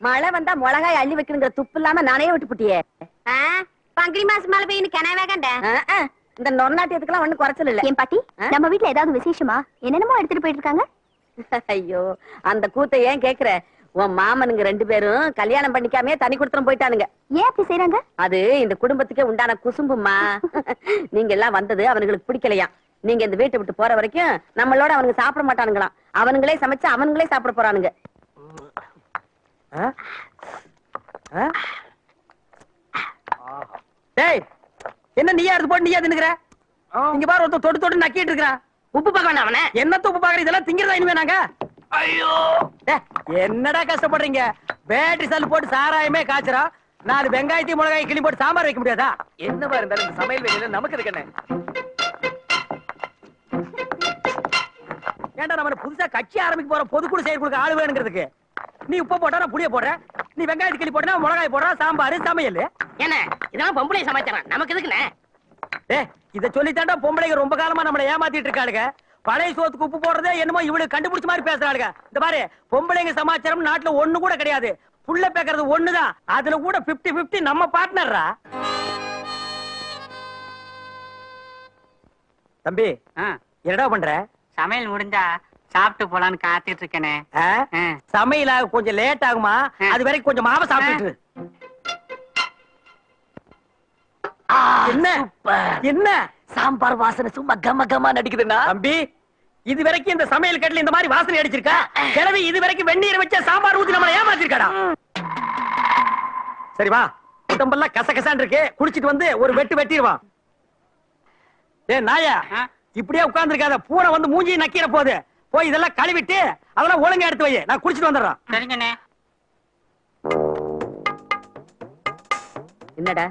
மழை வந்தா மிளகாய் அள்ளி வைக்கணுங்கிற துப்பு இல்லாம நானே விட்டு புட்டியே. பங்குனி மாசம் மழை பெய்யுன்னு கனவே கண்டேன். இந்த நொன்னாட்டியத்துக்கெல்லாம் ஒண்ணும் குறைச்சல் இல்ல. என் பாட்டி, நம்ம வீட்டுல ஏதாவது விசேஷமா? என்னென்னமோ எடுத்துட்டு போயிட்டு இருக்காங்க. ஐயோ, அந்த கூத்தை ஏன் கேக்குற? உன் மாமனுங்க 2 பேரும் கல்யாணம் பண்ணிக்காமே தனி கொடுத்துரும் போயிட்டானுங்க. ஏன் அப்படி செய்யறாங்க? அது இந்த குடும்பத்துக்கே உண்டான குசும்புமா. நீங்க எல்லாம் வந்தது அவனுங்களுக்கு பிடிக்கலையா? நீங்க இந்த வீட்டை விட்டு போற வரைக்கும் நம்மளோட அவனுங்க சாப்பிட மாட்டானுங்களாம். அவனுங்களே சமைச்சு அவனுங்களே சாப்பிட போறானுங்க. டேய், என்ன நீயா எடுத்து போட்டு நீயா தின்னுக்கிற? இங்க பாரு, ஒருத்தர் தொட்டு தொட்டு நக்கிட்டு இருக்கிறான். உப்பு பார்க்க வேண்டாம் அவனை. என்னத்த உப்பு பாக்குற? இதெல்லாம் திங்கிறதா இனிமே நாங்க? ஐயோ, என்னடா கஷ்டப்படுறீங்க? பேட்டரி சல் போட்டு சாராயமே காய்ச்சறா. 4 வெங்காயத்தையும் மிளகாய் கிளி போட்டு சாம்பார் வைக்க முடியாதா? என்னவா இருந்தாலும் இந்த சமையல் வேலையில நமக்கு இருக்கனே. ஏன்டா நம்ம புதுசா கட்சி ஆரம்பிக்க போற, பொதுக்குழு செயற்குழுக்கு ஆளு வேணுங்கிறதுக்கு நீ உப்பு போட்டா நான் புளிய போடுற, நீ வெங்காயத்தை கிளி போட்டா மிளகாய் போடுற, சாம்பார் சமையல். என்ன இதெல்லாம் பொம்பளை சமைச்சான், நமக்கு எதுக்குண்ணே? இத சொல்லித்தாண்டா பொம்பளைங்க ரொம்ப காலமா நம்மளை ஏமாத்திட்டு இருக்காளுங்க. பழைய சோத்துக்கு உப்பு போடுறதே என்னமோ இவளுக்கு கண்டுபிடிச்ச மாதிரி பேசுறாளுங்க. இந்த பாரு, பொம்பளைங்க சமாச்சாரம் நாட்டுல ஒண்ணு கூட கிடையாது. புள்ள பேக்கறது ஒண்ணுதான். அதுல கூட 50-50 நம்ம பார்ட்னர்ரா. தம்பி, என்னடா பண்ற? சமையல் முடிஞ்சா சாப்பிட்டு போலான்னு காத்துட்டு இருக்கனே. சமையலாக கொஞ்சம் லேட் ஆகுமா? அது வரைக்கும் கொஞ்சம் மாவை சாப்பிட்டு. என்ன என்ன சாம்பார் வாசனை சும்மா கம கமா நடிக்குதுன்னா? தம்பி, இது வரைக்கும் இந்த சமையல் கட்டில இந்த மாதிரி வாசனை அடிச்சிருக்கா? கிழவி இது வரைக்கும் வெந்நீரை வச்ச சாம்பார் ஊத்தி நம்மளை ஏமாத்திருக்காடா. சரி வா, உடம்பெல்லாம் கசகசான் இருக்கு, குடிச்சிட்டு வந்து ஒரு வெட்டு வெட்டிடுவான். நாயா, இப்படியே உட்கார்ந்து இருக்காத. பூனை வந்து மூஞ்சி நக்கிற போது போய் இதெல்லாம் கழுவிட்டு அதெல்லாம் ஒழுங்கா எடுத்து வை. நான் குடிச்சிட்டு வந்துடுறேன். சரிங்கண்ணே. என்னடா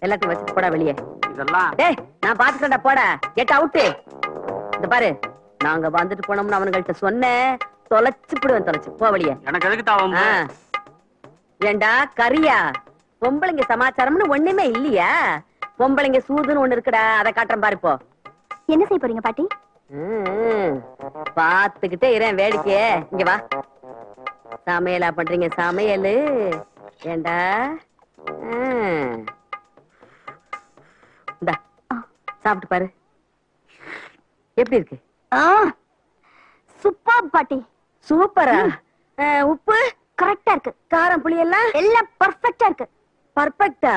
எல்லாத்தையும் வச்சுட்டு போடா வெளியே. இதெல்லாம் டேய் நான் பாத்துக்கிறேன்டா போடா. Get out. இந்த பாரு நாங்க வந்துட்டு போனோம்னு அவனுங்கள்ட்ட சொன்னேன், தொலைச்சு தொலைச்சு போ வெளியே. எனக்கு எதுக்கு தாவும்? ஏண்டா கரியா, பொம்பளைங்க சமாச்சாரம்னு ஒண்ணுமே இல்லையா? பொம்பளைங்க சூதுன்னு ஒண்ணு இருக்குடா, அதை காட்டுறேன் பாரு. இப்போ என்ன செய்ய போறீங்க பாட்டி? பாத்துக்கிட்டே இரேன் வேடிக்கைய. இங்க வா. சமையலா பண்றீங்க சமையலு? ஏண்டா இந்தா சாப்பிட்டு பாரு, எப்படி இருக்கு? சூப்பர் பாட்டி. சூப்பரா? உப்பு கரெக்டா இருக்கு. காரம் புளி எல்லாம் எல்லாம் பர்ஃபெக்ட்டா இருக்கு. பர்ஃபெக்ட்டா?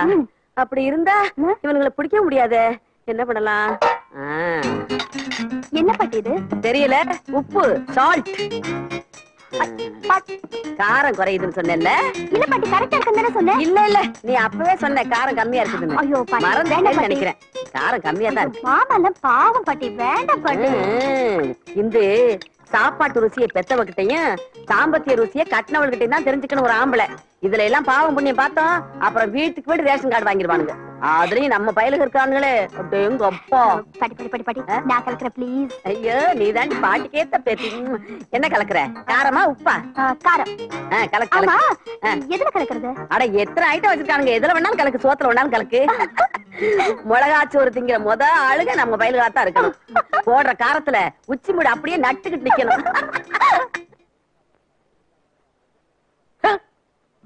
அப்படி இருந்தா இவனுங்களை பிடிக்க முடியாது. என்ன பண்ணலாம்? என்ன பாட்டி இது? தெரியல. உப்பு, சால்ட். காரம் குறையுதுன்னு சொன்னேன்ல? இல்ல பாட்டி, கரெக்டா இருக்குன்னு சொன்னேன். இல்ல இல்ல, நீ அப்பவே சொன்ன காரம் கம்மியா இருக்குதுன்னு. ஐயோ பாட்டி, மறந்தேன்னு நினைக்கிறேன். காரம் கம்மியா தான் இருக்கு. மாமாலாம் பாவம் பாட்டி, வேண்டாம் பாட்டி. இந்த சாப்பாட்டு ருசியை பெத்தவகிட்டையும் சாம்பத்திய ருசியை கட்டினவள்கிட்டையும் தான் தெரிஞ்சுக்கணும் ஒரு ஆம்பளை. இதுல எல்லாம் பாவம் புண்ணியம் பார்த்தோம், அப்புறம் வீட்டுக்கு வீடு ரேஷன் கார்டு வாங்கிடுவானுங்க. அதுலயும் நம்ம பயலுக்கு இருக்கானுங்களே, அப்படியே எங்க அப்பா. பாட்டி பாட்டி பாட்டி பாட்டி, நான் கலக்குறேன் ப்ளீஸ். ஐயோ நீ தான் பாட்டுக்கேத்த பேத்தி. என்ன கலக்குற? காரமா உப்பா? காரம். கலக்கு ஆமா, கலக்கு. எதுல கலக்குறது? அட எத்தனை ஐட்டம் வச்சிருக்கானுங்க, எதுல வேணாலும் கலக்கு. சோத்துல வேணாலும் கலக்கு. மிளகாச்சோறு திங்கிற முத ஆளுங்க நம்ம பயலுகாத்தான் இருக்கணும். போடுற காரத்துல உச்சி மூடு அப்படியே நட்டுக்கிட்டு நிக்கணும்.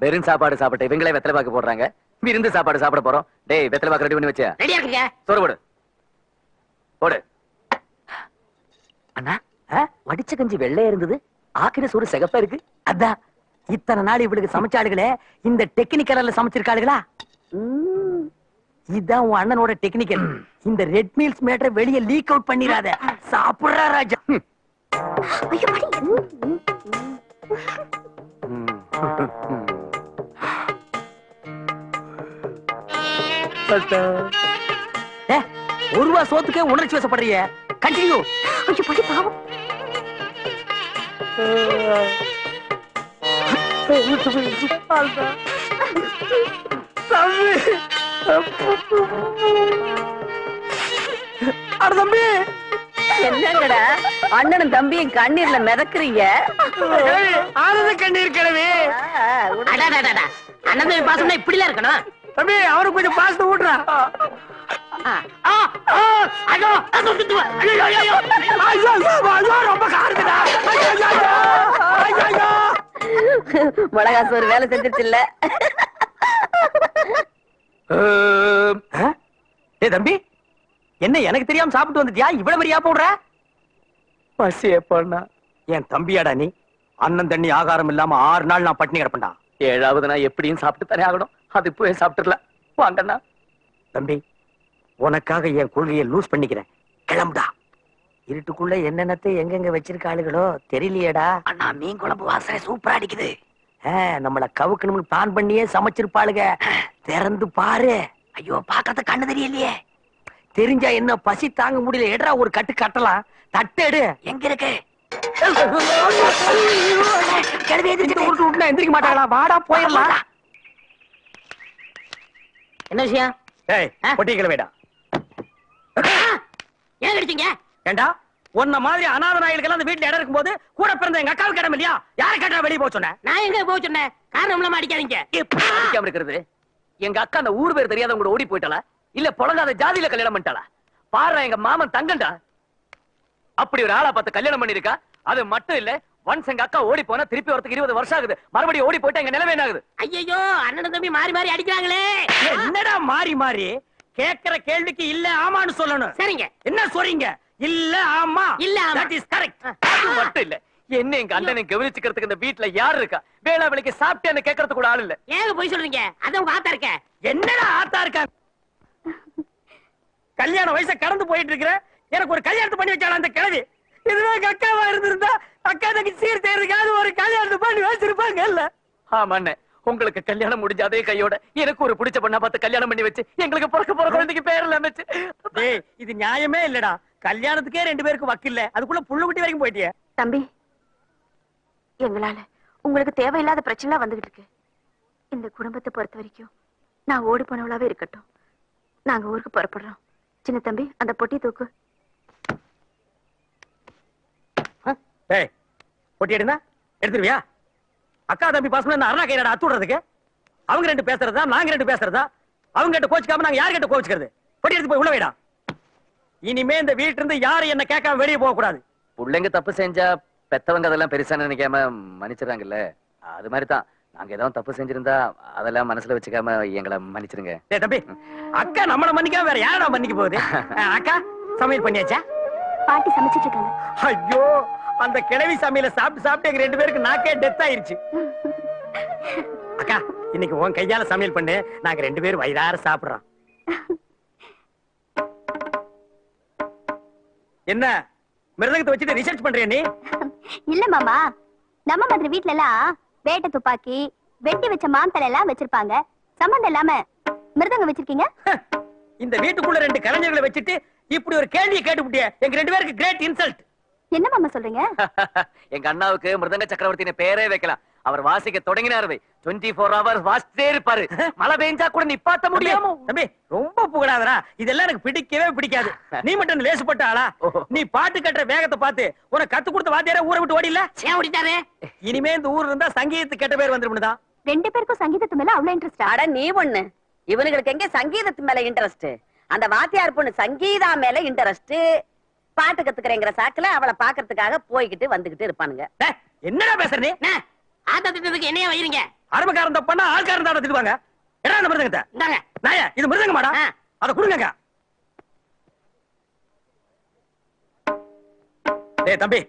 வெறும் சாப்பாடு சாப்பிட்டு இவங்களே வெத்தலை பாக்கு போடுறாங்க. விருந்து சாப்பாடு சாப்பிட போறோம். டேய் வெத்தலை பாக்கு ரெடி பண்ணி வச்ச? ரெடியா இருக்குங்க. சோறு போடு போடு. அண்ணா வடிச்ச கஞ்சி வெள்ளையா இருந்தது, ஆக்கின சோறு சிகப்பா இருக்கு. அதான் இத்தனை நாள் இவளுக்கு சமைச்சாளுகளே, இந்த டெக்னிக்கல்ல சமைச்சிருக்காளுகளா? இதான் உன் அண்ணனோட டெக்னிக்கல். இந்த ரெட் மீல்ஸ் மேட்டர் வெளியே லீக் அவுட் பண்ணிராத. சாப்பிடுறா ராஜா. ஐயோ பாட்டி. ஒரு ரூபா சோத்துக்கே உணர்ச்சி வசப்படுறிய. கண்டினியூ. ஐயோ பாட்டி பாவம். தம்பி என்னங்கடா அண்ணனும் தம்பியும் கண்ணீர்ல மிதக்குறீங்க? கண்ணீர் கிழவி. அண்ணன் தம்பி பாசம்னா இப்படிலாம் இருக்கணும். தம்பி அவருக்கு கொஞ்சம் பாசத்தை ஊட்டுறா. ரொம்ப காருக்குதா. மிளகா சோறு வேலை செஞ்சிருச்சு இல்ல? ஏ தம்பி, என்ன எனக்கு தெரியாம சாப்பிட்டு வந்துட்டியா? இவ்வளவு பெரியா போடுற? பசியே பண்ணா என் தம்பியாடா நீ. அண்ணன் தண்ணி ஆகாரம் இல்லாம 6 நாள் நான் பட்டினி கிடப்பேன்டா. 7வது நான் எப்படியும் சாப்பிட்டு தானே ஆகணும். அது இப்பவே சாப்பிட்டுல. வாங்கண்ணா. தம்பி உனக்காக என் கொள்கையை லூஸ் பண்ணிக்கிறேன். கிளம்புடா. இருட்டுக்குள்ள என்னென்னத்தை எங்கெங்க வச்சிருக்காளுகளோ தெரியலையேடா. அண்ணா மீன் குழம்பு வாசனை சூப்பரா அடிக்குது. நம்மள கவுக்கணும்னு பிளான் பண்ணியே சமைச்சிருப்பாளுக. திறந்து பாரு. ஐயோ பாக்காத கண்ணு தெரியலையே. தெரிஞ்சா என்ன, பசி தாங்க முடியல. எடா ஒரு கட்டு கட்டலாம். தட்டு எடு. எங்க இருக்கு? எந்திரிக்க மாட்டாங்களா? வாடா போயிடலாம். என்ன விஷயம்? பொட்டிக்கல வேடா. ஏன் அடிச்சீங்க? ஏண்டா உன்ன மாதிரி அநாத நாய்களுக்கு அந்த வீட்டுல இடம் இருக்கும் போது கூட பிறந்த எங்க அக்காவுக்கு இடம் இல்லையா? யாரை கேட்டா வெளியே போக சொன்ன? நான் எங்க போக சொன்னேன்? காரணம் இல்லாம அடிக்காதீங்க. அடிக்காம இருக்கிறது. எங்க அக்கா அந்த ஊர் பேர் தெரியாதவங்க ஓடி போயிட்டாளா, இல்ல புலங்காத ஜாதியில கல்யாணம் பண்ணிட்டாளா? பாரு எங்க மாமன் தங்கண்டா. அப்படி ஒரு ஆளா பார்த்து கல்யாணம் பண்ணிருக்கா. அது மட்டும் இல்ல, ஒன்ஸ் எங்க அக்கா ஓடி போனா திருப்பி வரதுக்கு 20 வருஷம் ஆகுது. மறுபடியும் ஓடி போயிட்டா எங்க நிலைமை என்ன ஆகுது? ஐயோ அண்ணன் தம்பி மாறி மாறி அடிக்கிறாங்களே. என்னடா மாறி மாறி? கேக்குற கேள்விக்கு இல்ல ஆமான்னு சொல்லணும். சரிங்க. என்ன சொல்றீங்க? இல்ல ஆமா. இல்ல ஆமா. That is correct. அது மட்டும் இல்ல, என்ன எங்க அண்ணனை கவனிச்சுக்கிறதுக்கு இந்த வீட்டுல யாரு இருக்கா? வேளா வேலைக்கு சாப்பிட்டேன்னு கேட்கறதுக்கு கூட ஆள் இல்ல. ஏங்க போய் சொல்றீங்க? அதான் உங்க ஆத்தா இருக்க. என்னடா ஆத்தா இருக்கா? கல்யாண வயசை கடந்து போயிட்டு இருக்கிற எனக்கு ஒரு கல்யாணத்தை பண்ணி வச்சாலும் அந்த கிழவி. இதுவே அக்காவா இருந்திருந்தா அக்கா தங்கி சீர் செய்யறதுக்காவது ஒரு கல்யாணத்தை பண்ணி வச்சிருப்பாங்க இல்ல? ஆமாண்ணே, உங்களுக்கு கல்யாணம் முடிஞ்ச அதே கையோட எனக்கு ஒரு பிடிச்ச பொண்ணா பார்த்து கல்யாணம் பண்ணி வச்சு எங்களுக்கு பிறக்க போற குழந்தைக்கு பேர் எல்லாம் வச்சு. இது நியாயமே இல்லடா. கல்யாணத்துக்கே 2 பேருக்கு வக்கில்ல, அதுக்குள்ள புள்ள குட்டி வரைக்கும் போயிட்டியே. தம்பி, எங்களால உங்களுக்கு தேவையில்லாத பிரச்சனை வந்துகிட்டு இருக்கு. இந்த குடும்பத்தை பொறுத்த வரைக்கும் நான் ஓடி போனவளாவே இருக்கட்டும். நாங்க ஊருக்கு புறப்படுறோம். சின்ன தம்பி அந்த பொட்டி தூக்கு. டேய் பொட்டி எடுனா எடுத்துருவியா? அக்கா தம்பி பாசம் என்ன அருணா கையில அத்து விடுறதுக்கு? அவங்க ரெண்டு பேசுறதா நாங்க ரெண்டு பேசுறதா? அவங்க கிட்ட கோச்சுக்காம நாங்க யார் கிட்ட கோச்சுக்கிறது? பொட்டி எடுத்து போய் உள்ள வைடா. இனிமே இந்த வீட்டுல இருந்து யாரும் என்ன கேட்காம வெளியே போக கூடாது. பிள்ளைங்க தப்பு செஞ்சா பெத்தவங்க அதெல்லாம் பெருசா நினைக்காம மன்னிச்சிடறாங்கல்ல, அது மாதிரி தான் நாங்க ஏதாவது தப்பு செஞ்சிருந்தா அதெல்லாம் மனசுல வச்சுக்காம எங்களை மன்னிச்சிருங்க. டேய் தம்பி, அக்கா நம்மள மன்னிக்காம வேற யாரா மன்னிக்க போகுது? அக்கா சமையல் பண்ணியாச்சா? பாட்டி சமைச்சிட்டு இருக்காங்க. ஐயோ, அந்த கிழவி சமையல சாப்பிட்டு சாப்பிட்டு எங்க ரெண்டு பேருக்கு நாக்கே டெத் ஆயிருச்சு. அக்கா இன்னைக்கு உன் கையால சமையல் பண்ணு, நாங்க ரெண்டு பேரும் வயிறார சாப்பிடுறோம். என்ன மிருதங்கத்தை வச்சுட்டு ரிசர்ச் பண்றியா நீ? இல்ல மாமா, நம்ம மாதிரி வீட்ல எல்லாம் வேட்டை துப்பாக்கி வெட்டி வச்ச மாந்தலை எல்லாம் வச்சிருப்பாங்க. சம்பந்தம் இல்லாம மிருதங்க வச்சிருக்கீங்க. இந்த வீட்டுக்குள்ள ரெண்டு கலைஞர்களை வச்சுட்டு இப்படி ஒரு கேள்வியை கேட்டுப்புட்டிய எங்க ரெண்டு பேருக்கு கிரேட் இன்சல்ட். என்ன மாமா சொல்றீங்க? எங்க அண்ணாவுக்கு மிருதங்க சக்கரவர்த்தின்னு பேரே வைக்கலாம். அவர் வாசிக்க தொடங்கினாரு 24 hours வாசிட்டே இருப்பாரு. மழை பெஞ்சா கூட நிப்பாட்ட முடியாம. தம்பி ரொம்ப புகழாதரா, இதெல்லாம் எனக்கு பிடிக்கவே பிடிக்காது. நீ மட்டும் லேசுப்பட்ட ஆளா? நீ பாட்டு கட்டுற வேகத்தை பார்த்து உனக்கு கத்து கொடுத்த வாத்தியாரே ஊரை விட்டு ஓடில ஓடிட்டாரு. இனிமே இந்த ஊர்ல இருந்தா சங்கீதத்துக்கு கெட்ட பேர் வந்துருமுதான். ரெண்டு பேருக்கும் சங்கீதத்து மேல அவ்வளவு இன்ட்ரெஸ்ட். அட நீ ஒண்ணு, இவனுங்களுக்கு எங்க சங்கீதத்து மேல இன்ட்ரெஸ்ட்? அந்த வாத்தியார் பொண்ணு சங்கீதா மேல இன்ட்ரெஸ்ட். பாட்டு கத்துக்கிறேங்கிற சாக்குல அவளை பாக்குறதுக்காக போய்கிட்டு வந்துகிட்டு இருப்பானுங்க. என்னடா பேசுற நீ? ஆத்த திட்டத்துக்கு என்னைய வைக்கிறீங்க? அரபக்காரன் தப்பானா ஆள்காரன் தான் திட்டுவாங்க. எடா அந்த மிருதங்கத்தை இந்தாங்க. நாயா, இது மிருதங்க மாடா, அத கொடுங்க. டேய் தம்பி,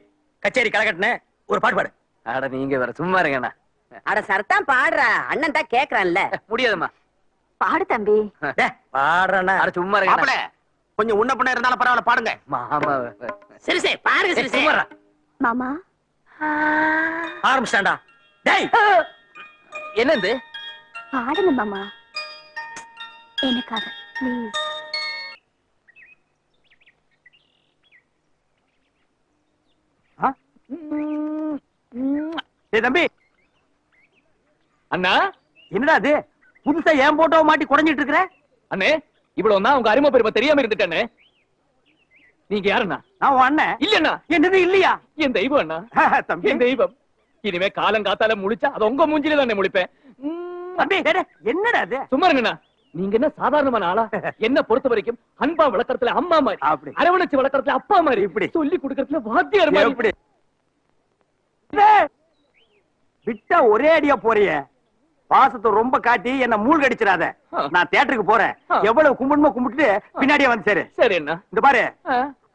கச்சேரி கலகட்டுன்னு ஒரு பாட்டு பாடு. அட நீங்க வேற சும்மா இருங்கண்ணா. அட சரத்தான் பாடுற, அண்ணன் தான் கேக்குறான்ல. முடியாதுமா. பாடு தம்பி. பாடுறேன்னா அட சும்மா இருங்க. மாப்பிள கொஞ்சம் உன்ன பண்ண இருந்தாலும் பரவாயில்ல, பாடுங்க. மாமா சிறுசே பாருங்க சிறுசே. மாமா ஆரம்பிச்சாண்டா. டேய் என்னது? பாடுங்க மாமா, எனக்காக ப்ளீஸ். டேய் தம்பி, அண்ணா என்னடா இது புதுசா ஏன் போட்டோ மாட்டி குறைஞ்சிட்டு இருக்கிற? அண்ணே இவ்வளவு நான் உங்க அருமை பெருமை தெரியாம இருந்துட்டேன்னு. நீங்க யாருண்ணா? நான் உன் அண்ணன். இல்லண்ணா. என்னது இல்லையா? என் தெய்வம் அண்ணா, தம்பி என் தெய்வம். இனிமே காலங்காத்தால முழிச்சா அது உங்க மூஞ்சில தானே முழிப்பேன். தம்பி என்னடா அது? சும்மா இருங்கண்ணா. நீங்க என்ன சாதாரணமான ஆளா? என்ன பொறுத்த வரைக்கும் அன்பா வளர்க்கறதுல அம்மா மாதிரி, அப்படி அரவணைச்சு வளர்க்கறதுல அப்பா மாதிரி, இப்படி சொல்லி கொடுக்கறதுல வாத்தியார் மாதிரி. எப்படி விட்டா ஒரே அடியா போறிய? பாசத்தை ரொம்ப காட்டி என்ன மூழ்கடிச்சிடாத. நான் தியேட்டருக்கு போறேன். எவ்வளவு கும்பிடுமோ கும்பிட்டு பின்னாடியே வந்து சேரு. சரி அண்ணா. இந்த பாரு,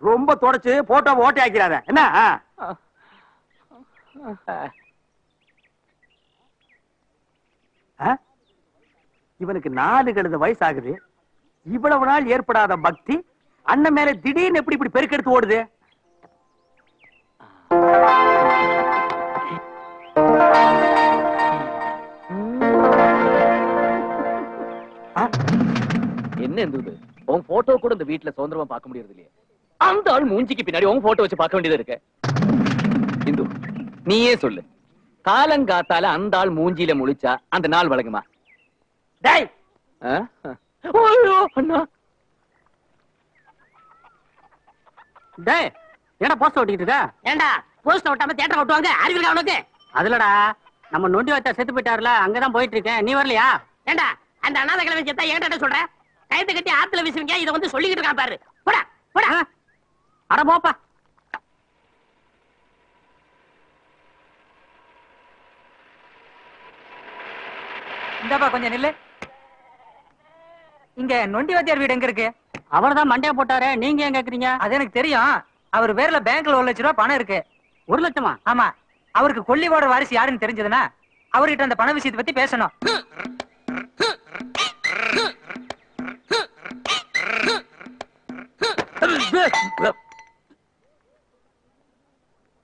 ரொம்ப தொடச்சு போட்டோ ஓட்டை ஆக்கிறாத என்ன? இவனுக்கு 4 கழுத வயசு ஆகுது. இவ்வளவு நாள் ஏற்படாத பக்தி அண்ணன் மேல திடீர்னு எப்படி இப்படி பெருக்கெடுத்து ஓடுது? என்ன இருந்தது? உன் போட்டோ கூட இந்த வீட்டுல சுதந்திரமா பார்க்க முடியறது இல்லையே. அந்த ஆள் மூஞ்சிக்கு பின்னாடி உன் போட்டோ வச்சு பார்க்க வேண்டியது இருக்கு. இந்து நீயே சொல்லு, காலங்காத்தால அந்த ஆள் மூஞ்சியில முழிச்சா அந்த நாள் வழங்குமா? டேய் அண்ணா, டேய் ஏடா போஸ்ட் ஓட்டிட்டு இருக்க? ஏண்டா போஸ்ட் ஓட்டாம தியேட்டர் ஓட்டுவாங்க? அறிவிருக்கா உனக்கு? அதுலடா நம்ம நொண்டி வைத்தா செத்து போயிட்டாருல, அங்கதான் போயிட்டு இருக்கேன். நீ வரலையா? ஏண்டா அந்த அநாத கிழமை செத்தா என்கிட்ட சொல்ற? கயத்தை கட்டி ஆத்துல வீசுவீங்க, இதை வந்து சொல்லிக்கிட்டு இருக்கான் பாரு. போடா போடா. அட போப்பா. இந்தாப்பா கொஞ்சம் நில்லு. இங்க நொண்டி வாத்தியார் வீடு எங்க இருக்கு? அவர் தான் மண்டையா போட்டாரு, நீங்க ஏன் கேக்குறீங்க? அது எனக்கு தெரியும். அவர் பேர்ல பேங்க்ல 1 லட்சம் ரூபாய் பணம் இருக்கு. 1 லட்சமா? ஆமா. அவருக்கு கொல்லிவோட வாரிசு யாருன்னு தெரிஞ்சதுன்னா அவர்கிட்ட அந்த பண விஷயத்தை பத்தி பேசணும்.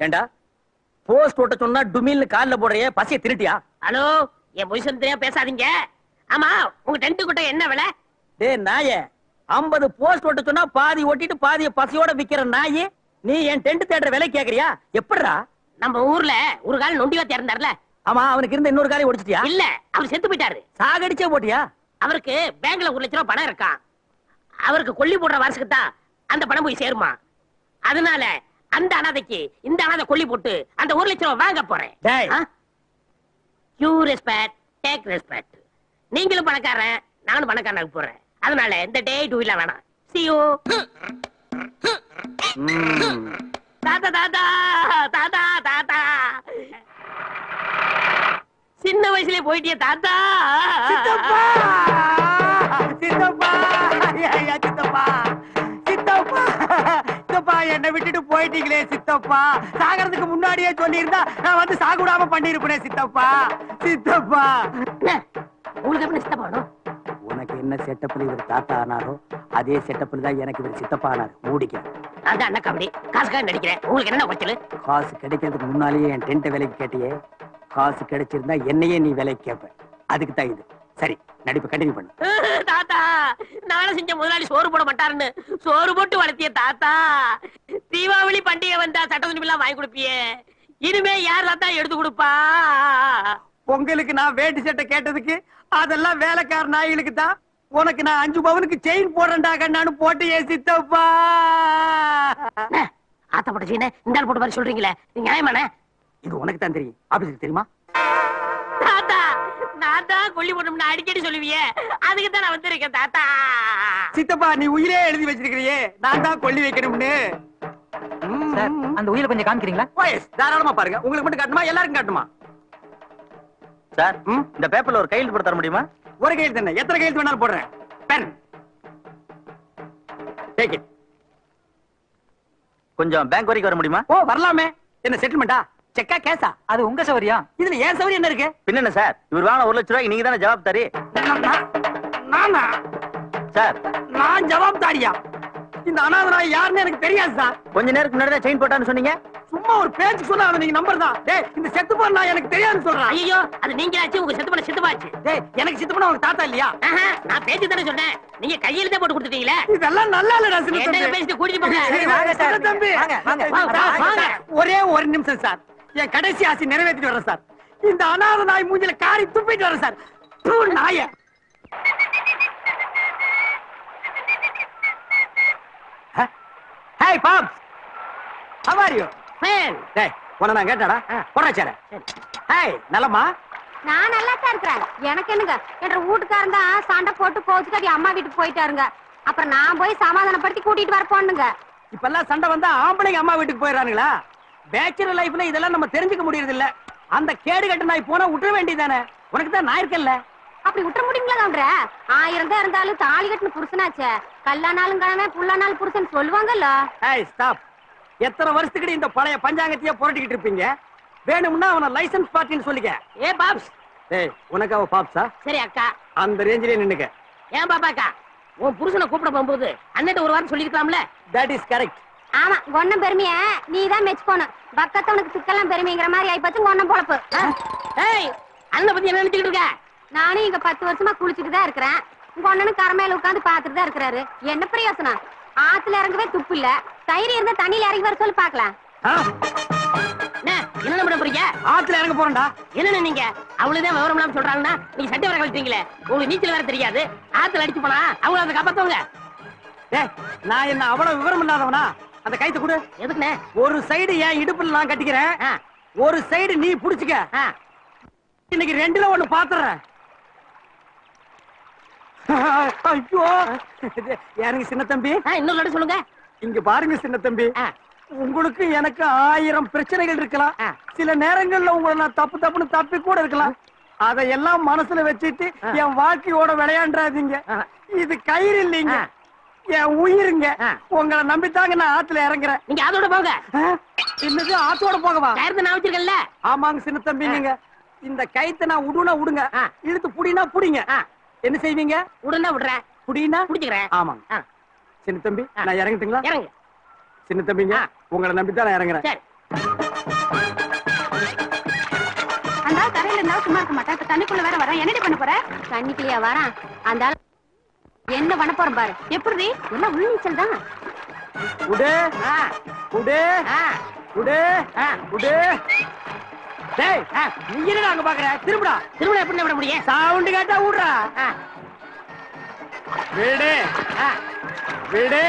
ஏண்டா போஸ்ட் ஓட்ட சொன்னா டுமில்னு கால்ல போடுறியே, பசிய திருட்டியா? ஹலோ, என் பொசிஷன் தெரியாம பேசாதீங்க. ஆமா, உங்க டென்ட் குட்டை என்ன விலை? டேய் நாயே, 50 போஸ்ட் ஓட்ட சொன்னா பாதி ஓட்டிட்டு பாதிய பசியோட விக்கிற நாயே, நீ என் டென்ட் தேடுற விலை கேக்குறியா? எப்படிடா? நம்ம ஊர்ல ஒரு கால் நொண்டி வாத்தியா இருந்தார்ல. ஆமா, அவனுக்கு இருந்த இன்னொரு காலை ஒடிச்சிட்டியா? இல்ல, அவர் செத்து போயிட்டாரு. சாகடிச்சே போட்டியா? அவருக்கு பேங்க்ல 1 லட்சம் ரூபாய் பணம் இருக்கான். அவருக்கு கொல்லி போடுற வாரசுக்கு தான் அந்த பணம் போய் சேருமா. அதனால அந்த அனாதைக்கு இந்த அனாதை கொல்லி போட்டு அந்த 1 லட்சம் ரூபாய் வாங்க போறேன். You respect take respect. நீங்களும் பணக்காரன், நானும் பணக்காரனாக போறேன். அதனால இந்த டே டூ இல்ல வேணாம். See you. தாத்தா தாத்தா தாத்தா தாத்தா சின்ன வயசுலயே போயிட்டிய தாத்தா. சித்தப்பா சித்தப்பா ஐயா சித்தப்பா சித்தப்பா சித்தப்பா என்னை விட்டுட்டு போயிட்டீங்களே சித்தப்பா. சாகறதுக்கு முன்னாடியே சொல்லியிருந்தா நான் வந்து சாகுடாம பண்ணிருப்பேன் சித்தப்பா. சித்தப்பா உங்களுக்கு எப்படி சித்தப்பா? உனக்கு என்ன செட்டப்ல இவர் தாத்தா ஆனாரோ அதே செட்டப்ல தான் எனக்கு இவர் சித்தப்பா ஆனார். மூடிக்க. அதான் அண்ணா கபடி காசுக்காக நடிக்கிறேன். உங்களுக்கு என்ன குறைச்சல்? காசு கிடைக்கிறதுக்கு முன்னாலேயே என் டென்ட் விலைக்கு கேட்டியே. காசு கிடைச்சிருந்தா என்னையே நீ விலைக்கு கேட்ப. அதுக்கு தான் இது. சரி, நடிப்பு கண்டினியூ பண்ணு. தாத்தா நானும் செஞ்ச முதலாளி சோறு போட மாட்டாருன்னு சோறு போட்டு வளர்த்திய தாத்தா. தீபாவளி பண்டிகை வந்தா சட்ட துணிலாம் வாங்கி கொடுப்பியே. இனிமே யார் தாத்தா எடுத்து கொடுப்பா? பொங்கலுக்கு நான் வேட்டி சட்டை கேட்டதுக்கு அதெல்லாம் வேலைக்கார நாய்களுக்கு தான். உனக்கு நான் 5 பவுனுக்கு செயின் போடுறேன்டா கண்ணான்னு போட்டு ஏன் சித்தப்பா. ஆத்த போட்ட செயினை இந்த போட்டு மாதிரி சொல்றீங்களே, நியாயமான? இது உனக்கு தான் தெரியும், ஆபீஸுக்கு தெரியுமா? தாத்தா நான் தான் கொல்லி போட்டோம்னு அடிக்கடி சொல்லுவியே, அதுக்கு தான் நான் வந்திருக்கேன் தாத்தா. சித்தப்பா நீ உயிரே எழுதி வச்சிருக்கிறியே, நான் தான் கொல்லி வைக்கணும்னு. அந்த உயிரை கொஞ்சம் காமிக்கிறீங்களா? தாராளமா பாருங்க. உங்களுக்கு மட்டும் காட்டுமா எல்லாருக்கும் காட்டுமா? சார் இந்த பேப்பர்ல ஒரு கையெழுத்து போட்டு தர முடியுமா? ஒரு கையெழுத்து என்ன, எத்தனை கையெழுத்து வேணாலும் போடுறேன். Pen take it. கொஞ்சம் பேங்க் வரைக்கும் வர முடியுமா? ஓ வரலாமே. என்ன செட்டில்மெண்டா, செக்கா கேஸா? அது உங்க சௌரியம். இதுல ஏன் சௌரியம் என்ன இருக்கு? பின்ன சார், இவர் வாங்க 1 லட்சம் ரூபாய்க்கு நீங்க தானே ஜவாப்தாரி. நானா சார்? நான் ஜவாப்தாரியா? இந்த அனாதை நாய் யாருன்னு எனக்கு தெரியாது சார். கொஞ்ச நேரத்துக்கு முன்னாடி தான் செயின் போட்டான்னு சொன்னீங்க. சும்மா ஒரு பேச்சு சொன்னா நீங்க நம்பர் தான். டேய் இந்த செத்து போன நாய் எனக்கு தெரியாதுன்னு சொல்றேன். ஐயோ அது நீங்க ஆச்சு, உங்க செத்து போன சித்தப்பாச்சு. டேய் எனக்கு சித்து போன உங்க தாத்தா இல்லையா? நான் பேச்சு தானே சொன்னேன், நீங்க கையெழுத்தே போட்டு கொடுத்துட்டீங்களே. இதெல்லாம் நல்லா இல்லடா சின்ன தம்பி. என்ன பேசிட்டு கூட்டிட்டு போங்க. வாங்க சின்ன தம்பி. வாங்க. ஒரே ஒரு நிமிஷம் சார், என் கடைசி ஆசை நிறைவேற்றிட்டு வரேன் சார். இந்த அனாதை நாய் மூஞ்சில காரி துப்பிட்டு வரேன் சார். நாய hey pops, how are you? Fan டேய் உன்னை நான் கேட்டாடா போடா சேர. ஹேய் நலமா? நான் நல்லா தான் இருக்கிறேன். எனக்கு என்னங்க, என்ற வீட்டுக்காரன் தான் சண்டை போட்டு கோச்சுக்காட்டி அம்மா வீட்டுக்கு போயிட்டாருங்க. அப்புறம் நான் போய் சமாதானப்படுத்தி கூட்டிட்டு வர போனுங்க. இப்பெல்லாம் சண்டை வந்தா ஆம்பளைங்க அம்மா வீட்டுக்கு போயிடறானுங்களா? பேச்சுலர் லைஃப்ல இதெல்லாம் நம்ம தெரிஞ்சுக்க முடியறது இல்ல. அந்த கேடு கட்ட நாய் போனா விட்டுற வேண்டியதானே? உனக்கு தான் நான் இருக்கேன்ல. அப்படி விட்டுற முடியுங்களா? 1000 தான் இருந்தாலும் தாலி கட்டின புருஷனாச்சே. கல்லானாலும் கணவன் புல்லானாலும் புருஷன் சொல்லுவாங்கல்ல. Hey stop. எத்தனை வருஷத்துக்கு இந்த பழைய பஞ்சாங்கத்தையே புரட்டிக்கிட்டு இருப்பீங்க? வேணும்னா அவனை லைசன்ஸ் பார்ட்டின்னு சொல்லிக்க. ஏ பாப்ஸ். ஏய் உனக்கு அவ பாப்ஸா? சரி அக்கா. அந்த ரேஞ்சிலே நின்னுக்க. ஏன் பாப்பாக்கா, உன் புருஷனை கூப்பிட போகும்போது அண்ணன் ஒரு வாரம் சொல்லிக்கலாம்ல? That is correct. ஆமா, கொன்னம் பெருமைய நீதான் மெச்சுக்கணும். பக்கத்தவனுக்கு சிக்கலாம் பெருமைங்கிற மாதிரி ஆயிப்போச்சு கொன்னம் பொழப்பு. ஏய் அண்ணனை பத்தி என்ன நினைச்சுக்கிட்டு இருக்க? நானும் இங்க 10 வருஷமா குளிச்சுட்டு தான் இருக்கிறேன். உங்க அண்ணனும் கரமையில உட்காந்து பாத்துட்டு தான் இருக்கிறாரு. என்ன பிரயோசனம்? ஆத்துல இறங்கவே துப்பு இல்ல. தயிர் இருந்தா தண்ணியில இறங்கி வர சொல்லி பாக்கலாம். என்ன பண்ண போறீங்க? ஆத்துல இறங்க போறேன்டா. என்ன நீங்க அவ்வளவுதான் விவரம் இல்லாம சொல்றாங்கன்னா நீங்க சட்டை வர கழிச்சீங்களே, உங்களுக்கு நீச்சல் வேற தெரியாது. ஆத்துல அடிச்சு போனா அவங்கள அதை காப்பாத்துவாங்க. டேய் நான் என்ன அவ்வளவு விவரம் இல்லாதவனா? அந்த கைத்தை கொடு. எதுக்குண்ணே? ஒரு சைடு என் இடுப்புல நான் கட்டிக்கிறேன், ஒரு சைடு நீ புடிச்சுக்க. இன்னைக்கு 2ல 1 பாத்துறேன். ஐயோ யாருங்க சின்ன தம்பி? இன்னொரு லட்டு சொல்லுங்க. இங்க பாருங்க சின்ன தம்பி, உங்களுக்கு எனக்கு 1000 பிரச்சனைகள் இருக்கலாம். சில நேரங்கள்ல உங்களை நான் தப்புன்னு தப்பி கூட இருக்கலாம். அதையெல்லாம் மனசுல வச்சுட்டு என் வாழ்க்கையோட விளையாண்டாதீங்க. இது கயிறு இல்லைங்க, என் உயிருங்க. உங்களை நம்பித்தாங்க நான் ஆத்துல இறங்குறேன். நீங்க அதோட போங்க. என்னது ஆத்தோட போகவா? கயிறு நான் வச்சிருக்கேன்ல. ஆமாங்க சின்ன தம்பி, நீங்க இந்த கயித்தை நான் விடுனா விடுங்க, இழுத்து புடினா புடிங்க. என்ன செய்வீங்க? உடனே விடுறேன், புடினா புடிச்சுக்கிறேன். ஆமாங்க சின்ன தம்பி, நான் இறங்கட்டுங்களா? இறங்கு சின்ன தம்பிங்க, உங்களை நம்பித்தான் நான் இறங்குறேன். சரி. அந்த கரையில இருந்தா சும்மா இருக்க மாட்டேன். இப்ப தண்ணிக்குள்ள வேற வரேன். என்னடி பண்ண போற? தண்ணிக்குள்ளயா வரேன்? அந்த என்ன பண்ண போறேன் பாரு. எப்படி எல்லாம் உள்நீச்சல் தான். உடே உடே உடே உடே. டேய் நீ என்னடா அங்க பாக்குற? திரும்புடா. திரும்ப எப்படி விட முடியும்? சவுண்ட் கேட்டா விடுறா. வீடு வீடு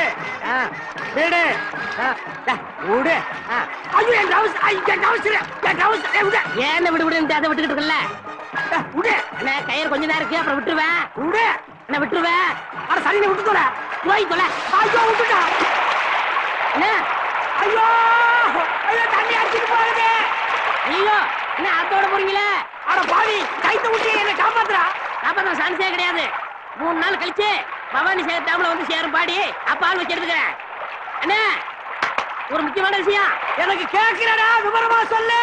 வீடு விடு. ஐயோ என் டவுஸ் ஏன் விடு விடு அதை விட்டுக்கிட்டு இருக்கல விடு. என்ன கயிறு கொஞ்ச நேரம் இருக்கு அப்புறம் விட்டுருவேன் விடு. என்ன விட்டுருவேன் அட சரி நீ விட்டு தொலை. போய் தொலை ஐயோ விட்டுட்டா. என்ன ஐயோ ஐயோ தண்ணி அடிச்சிட்டு போகுது. ஐயோ என்ன அதோட போறீங்களே அட பாவி கைத்த விட்டு என்ன காப்பாத்துறா. காப்பாத்த சான்ஸே கிடையாது 3 நாள் கழிச்சு பவானி சேகர் டேம்ல வந்து சேரும் பாடி அப்ப ஆள் வச்சு எடுத்துக்கிறேன். என்ன ஒரு முக்கியமான விஷயம் எனக்கு கேட்கிறடா விவரமா சொல்லு.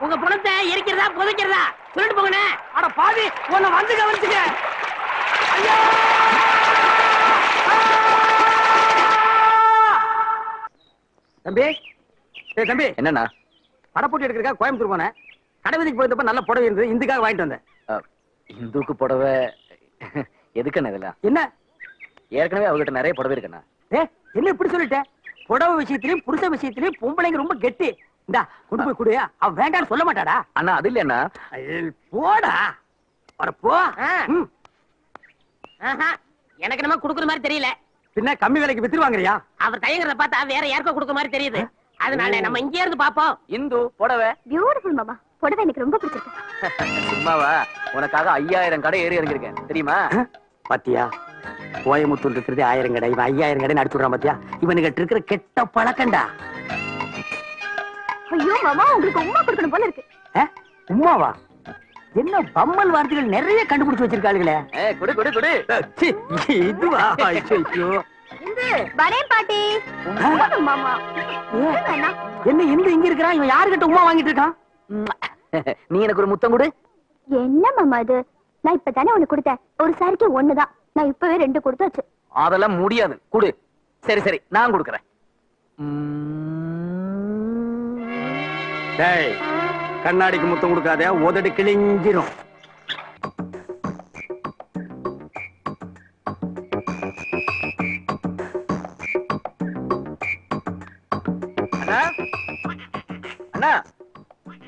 உங்க பணத்தை எரிக்கிறதா புதைக்கிறதா சொல்லிட்டு போங்கண்ணே. அட பாவி உன்னை வந்து கவனிச்சுக்க. ஐயோ தம்பி ஏய் தம்பி என்னண்ணா? படப்போட்டி எடுக்கிறக்கா கோயம்புத்தூர் போனேன். கடை வீதிக்கு போயிருந்தப்ப நல்ல புடவை இருந்தது, இந்துக்காக வாங்கிட்டு வந்தேன். இந்துக்கு புடவை எதுக்குண்ணா இதெல்லாம்? என்ன ஏற்கனவே அவகிட்ட நிறைய புடவை இருக்குண்ணா. என்ன இப்படி சொல்லிட்டேன்? புடவை விஷயத்திலயும் புருஷ விஷயத்திலயும் பொம்பளைங்க ரொம்ப கெட்டி. இந்தா கொண்டு போய் கொடு. அவ வேண்டாம்னு சொல்ல மாட்டாடா. அண்ணா அது இல்லையா? போடா போ. எனக்கு நம்ம குடுக்குற மாதிரி தெரியல. பின்ன கம்மி விலைக்கு வித்துரு வாங்குறியா? அவர் தயங்குறத பார்த்தா வேற யாருக்கோ குடுக்குற மாதிரி தெரியுது. அதனால நம்ம இங்கே இருந்து பாப்போம். இந்து புடவை பியூட்டிஃபுல் மாமா. புடவை எனக்கு ரொம்ப பிடிச்சிருக்கு. சும்மாவா? உனக்காக 5000 கடை ஏறி இறங்கிருக்கேன் தெரியுமா? பாத்தியா கோயமுத்தூர் இருக்கிறது 1000 கடை, இவன் 5000 கடை அடிச்சுடுறான். பாத்தியா இவனுக்கு இருக்கிற கெட்ட பழக்கண்டா. ஐயோ மாமா உங்களுக்கு உமா கொடுக்கணும் போல இருக்கு. உமாவா? என்ன பம்மல் வார்த்தைகள் நிறைய கண்டுபிடிச்சு வச்சிருக்காளுங்களே. குடு குடு குடு. இதுவா? ஐயோ இந்து வரேன் பாட்டி. மாமா என்ன இந்து இங்க இருக்கிறான்? இவன் யாருகிட்ட உமா வாங்கிட்டு இருக்கான்? நீ எனக்கு ஒரு முத்தம் கொடு. என்ன மாமா இது? நான் இப்பதானே ஒண்ணு கொடுத்தேன். ஒரு சாரிக்கு 1 தான். நான் இப்பவே 2 கொடுத்தாச்சு. அதெல்லாம் முடியாது. குடு. சரி சரி நான் கொடுக்கறேன். டேய் கண்ணாடிக்கு முத்தம் கொடுக்காத, உதடு கிழிஞ்சிரும். அண்ணா அண்ணா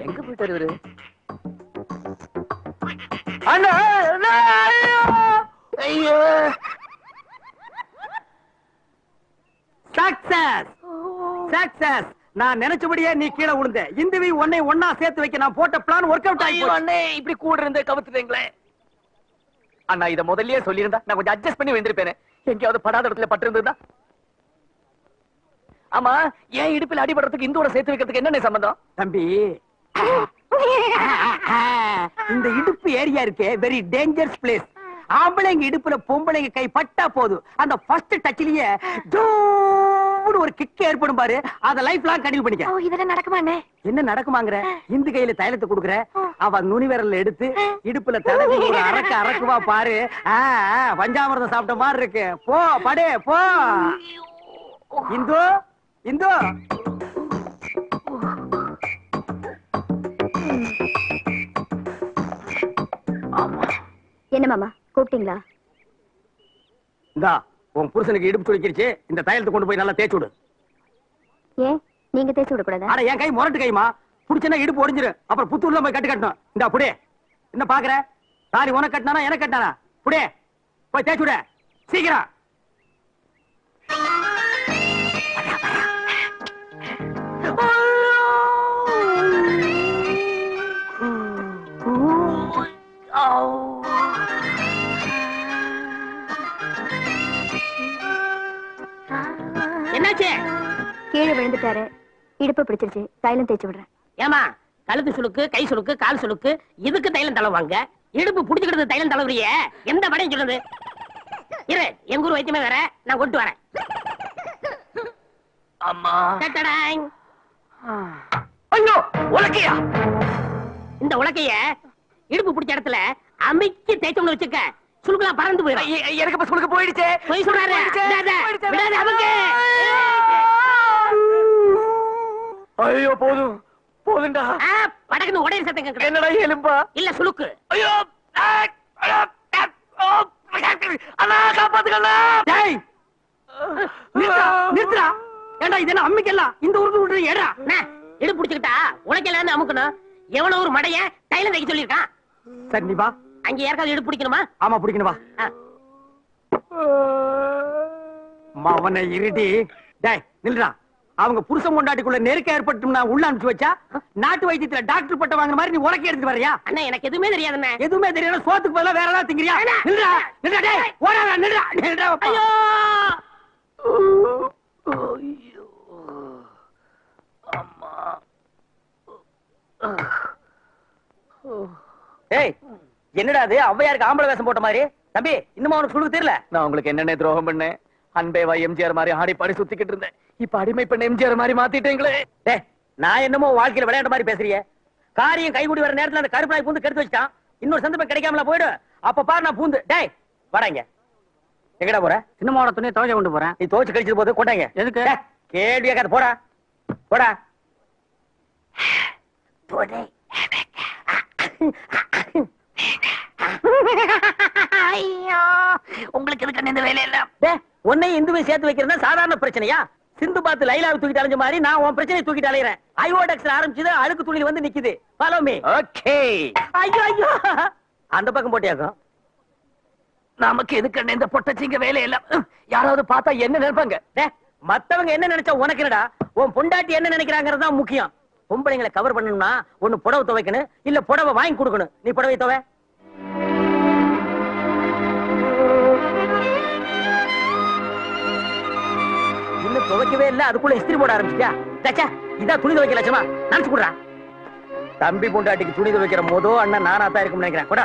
எங்க போயிட்டாரு இவரு? அண்ணா ஐயோ சக்சஸ் சக்சஸ். நான் நினைச்சபடியே நீ கீழே விழுந்த. இந்துவி உன்னை ஒன்னா சேர்த்து வைக்க நான் போட்ட பிளான் ஒர்க் அவுட் ஆகி. அண்ணே இப்படி கூட இருந்து கவுத்துட்டீங்களே அண்ணா. இத முதல்லயே சொல்லியிருந்தா நான் கொஞ்சம் அட்ஜஸ்ட் பண்ணி வந்திருப்பேன். எங்கேயாவது படாத இடத்துல பட்டு இருந்ததா? ஆமா ஏன் இடுப்பில் அடிபடுறதுக்கு இந்தோட சேர்த்து வைக்கிறதுக்கு என்ன சம்பந்தம்? தம்பி இந்த இடுப்பு ஏரியா இருக்கே வெரி டேஞ்சரஸ் பிளேஸ். ஆம்பளைங்க இடுப்புல பொம்பளைங்க கை பட்டா போதும், அந்த ஃபர்ஸ்ட் டச்லயே ஒரு கிக் ஏற்படும் பாரு. அத லைஃப் லாங் கண்டினியூ பண்ணிக்க. இதெல்லாம் நடக்குமாண்ணே? என்ன நடக்குமாங்கற? இந்து கையில தைலத்தை கொடுக்குற, அவ நுனி விரல்ல எடுத்து இடுப்புல தடவி ஒரு அரக்குவா பாரு. பஞ்சாமிர்தம் சாப்பிட்ட மாதிரி இருக்கு. போ படே போ. இந்து இந்து என்ன மாமா கூப்பிட்டீங்களா? இந்தா உன் புருஷனுக்கு இடுப்பு சுளிக்கிருச்சு. இந்த தைலத்தை கொண்டு போய் நல்லா தேய்ச்சு விடு. ஏன் நீங்க தேய்ச்சி விட கூடாதா? ஆனா என் கை முரட்டு கைமா, புடிச்சனா இடுப்பு ஒடிஞ்சிரு. அப்புறம் புத்தூர்ல போய் கட்டு கட்டணும். இந்தா புடி. என்ன பாக்குற? தாலி உனக்கு கட்டினானா எனக்கு கட்டினானா? புடி போய் தேய்ச்சு விடு சீக்கிரம். என்னாச்சு? கீழே விழுந்துட்டாரு. இடுப்பு பிடிச்சிருச்சு. தைலம் தேய்ச்சி விடுறேன். ஏமா கழுத்து சுளுக்கு, கை சுளுக்கு, கால் சுளுக்கு, இதுக்கு தைலம் தடவாங்க. இடுப்பு புடிச்சுக்கிட்டு தைலம் தடவுறிய எந்த படையும் சொல்லுது? இரு எங்க ஊர் வைத்தியமே வேற, நான் கொண்டு வரேன். அம்மா ஐயோ உலக்கையா? இந்த உலக்கைய இடுப்பு பிடிச்ச இடத்துல அமைக்கி தேய்ச்சோம்னு வச்சுக்க, சுளுக்கெல்லாம் பறந்து போயிடும். எனக்கு இப்ப சுளுக்கு போயிடுச்சு. போய் சொல்றாரு. விடாத அமுக்கு. ஐயோ போதும் போதுண்டா. படக்குன்னு உடையிற சத்தம் கேக்குது. என்னடா எலும்பா? இல்ல சுளுக்கு. ஐயோ அண்ணா காப்பாத்துக்கண்ணா. டேய் நிறுத்துடா. ஏண்டா இது என்ன அம்மிக்கெல்லாம் இந்த உருட்டு விட்டு ஏடா. இடுப்பு பிடிச்சுக்கிட்டா உலக்கையில இருந்து அமுக்கணும். எவ்வளவு ஒரு மடைய தைலம் தைக்க சொல்லியிருக்கான். சரி நீ வா. அங்க யாருக்காவது இடுப்பு பிடிக்கணுமா? ஆமா பிடிக்கணும் வா. மவனை இருடி. டேய் நில்றா. அவங்க புருஷன் கொண்டாட்டிக்குள்ள நெருக்க ஏற்பட்டு நான் உள்ள அனுப்பிச்சு வச்சா நாட்டு வைத்தியத்துல டாக்டர் பட்ட வாங்குற மாதிரி நீ உரக்கி எடுத்து வரியா? அண்ணா எனக்கு எதுவுமே தெரியாதுண்ணே. எதுவுமே தெரியல. சோத்துக்கு பதிலா வேற ஏதாவது திங்கிறியா? நில்றா நில்றா. டேய் ஓடாத. நில்றா நில்றா. ஐயோ ஏய் என்னடா அது ஔவையாருக்கு ஆம்பளை வேஷம் போட்ட மாதிரி? தம்பி இன்னும் அவனுக்கு சொல்லுக்கு தெரியல? நான் உங்களுக்கு என்னென்ன துரோகம் பண்ணேன்? அன்பேவா எம்ஜிஆர் மாதிரி ஆடி பாடி சுத்திக்கிட்டு இருந்தேன். இப்ப அடிமை பண்ண எம்ஜிஆர் மாதிரி மாத்திட்டீங்களே. டேய் நான் என்னமோ வாழ்க்கையில விளையாட்ட மாதிரி பேசுறியே. காரியம் கைகூடி வர நேரத்துல அந்த கருப்பு நாய் பூந்து கெடுத்து வச்சிட்டான். இன்னொரு சந்தர்ப்பம் கிடைக்காமல போயிடு. அப்ப பாரு நான் பூந்து. டேய் வாடாங்க. எங்கடா போற? சின்னமாவோட துணியை துவைக்க கொண்டு போறேன். நீ துவைச்சு கழிச்சது போது கொண்டாங்க. எதுக்கு? கேள்வி கேட்காத. போடா போடா. ஐயோ உங்களுக்கு எதுக்கு இந்த வேலை எல்லாம்? உன்னையும் இந்துவையும் சேர்த்து வைக்கிறதா சாதாரண பிரச்சனையா? சிந்து பாத்து லைலாவை தூக்கிட்டு அலைஞ்ச மாதிரி நான் உன் பிரச்சனையை தூக்கிட்டு அலையறேன். ஐஓடெக்ஸ்ல ஆரம்பிச்சது அழுக்கு துணியில வந்து நிக்குது. Follow me. ஓகே. ஐயோ ஐயோ அந்த பக்கம் போட்டியாக்கும். நமக்கு எதுக்கு இந்த பொட்டச்சிங்க வேலையெல்லாம்? யாராவது பார்த்தா என்ன நினைப்பாங்க? மத்தவங்க என்ன நினைச்சா உனக்கு என்னடா? உன் பொண்டாட்டி என்ன நினைக்கிறாங்கிறது தான் முக்கியம். பொம்பளைங்களை கவர் பண்ணணும்னா ஒண்ணு புடவை துவைக்கணும், இல்ல புடவை வாங்கி கொடுக்கணும். நீ புடவை துவை. இன்னும் துவைக்கவே இல்ல, அதுக்குள்ள இஸ்திரி போட ஆரம்பிச்சியா? சச்சா இதான் துணி துவைக்க லட்சமா? நினைச்சு கொடுறா. தம்பி பொண்டாட்டிக்கு துணி துவைக்கிற மோதோ அண்ணன் நானா தான் இருக்கும்னு நினைக்கிறேன். கூட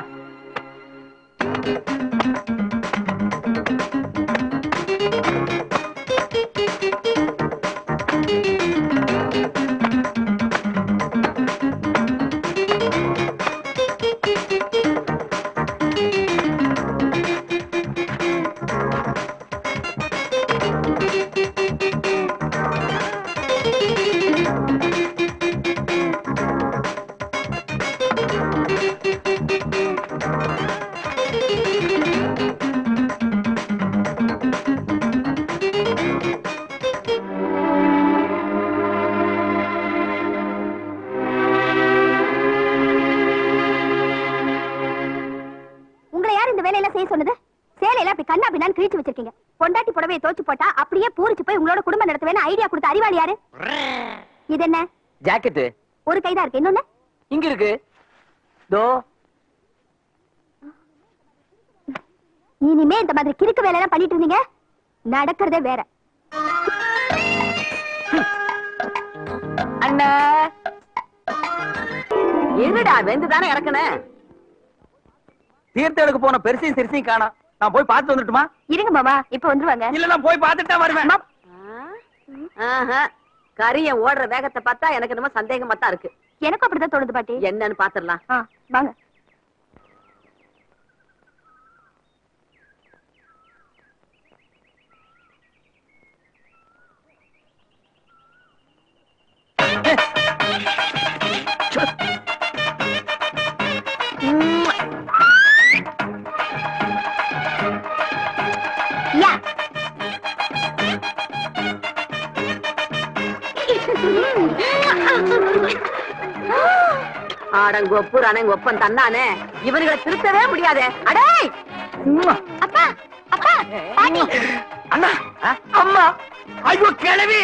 பொண்டாட்டி புடவையை தோச்சு போட்டா அப்படியே பூரிச்சு போய் உங்களோட குடும்பம் நடத்துவேன்னு ஐடியா கொடுத்த அறிவாளி யாரு? இது என்ன ஜாக்கெட்? ஒரு கைதான் இருக்கு, இன்னொன்னு இங்க இருக்கு. தோ இனிமே இந்த மாதிரி கிறுக்கு வேலை எல்லாம் பண்ணிட்டு இருந்தீங்க நடக்கிறதே வேற. அண்ணா இருடா, வெந்துதானே இறக்கணும். தீர்த்த எடுக்க போன பெருசையும் சிறுசையும் காணோம். நான் போய் பார்த்து வந்துட்டுமா? இருங்க மாமா, இப்ப வந்துருவாங்க. இல்ல நான் போய் பார்த்துட்டு தான் வருவேன். கரிய ஓடுற வேகத்தை பார்த்தா எனக்கு என்னமோ சந்தேகமா தான் இருக்கு. எனக்கும் அப்படிதான் தோணுது பாட்டி. என்னன்னு பாத்துடலாம் வாங்க. ஆடங்கொப்பு ரணங்கொப்பன் தன்னானே, இவனுங்களை திருத்தவே முடியாது. அடே அப்பா அப்பா பாட்டி அண்ணா அம்மா ஐயோ கிழவி.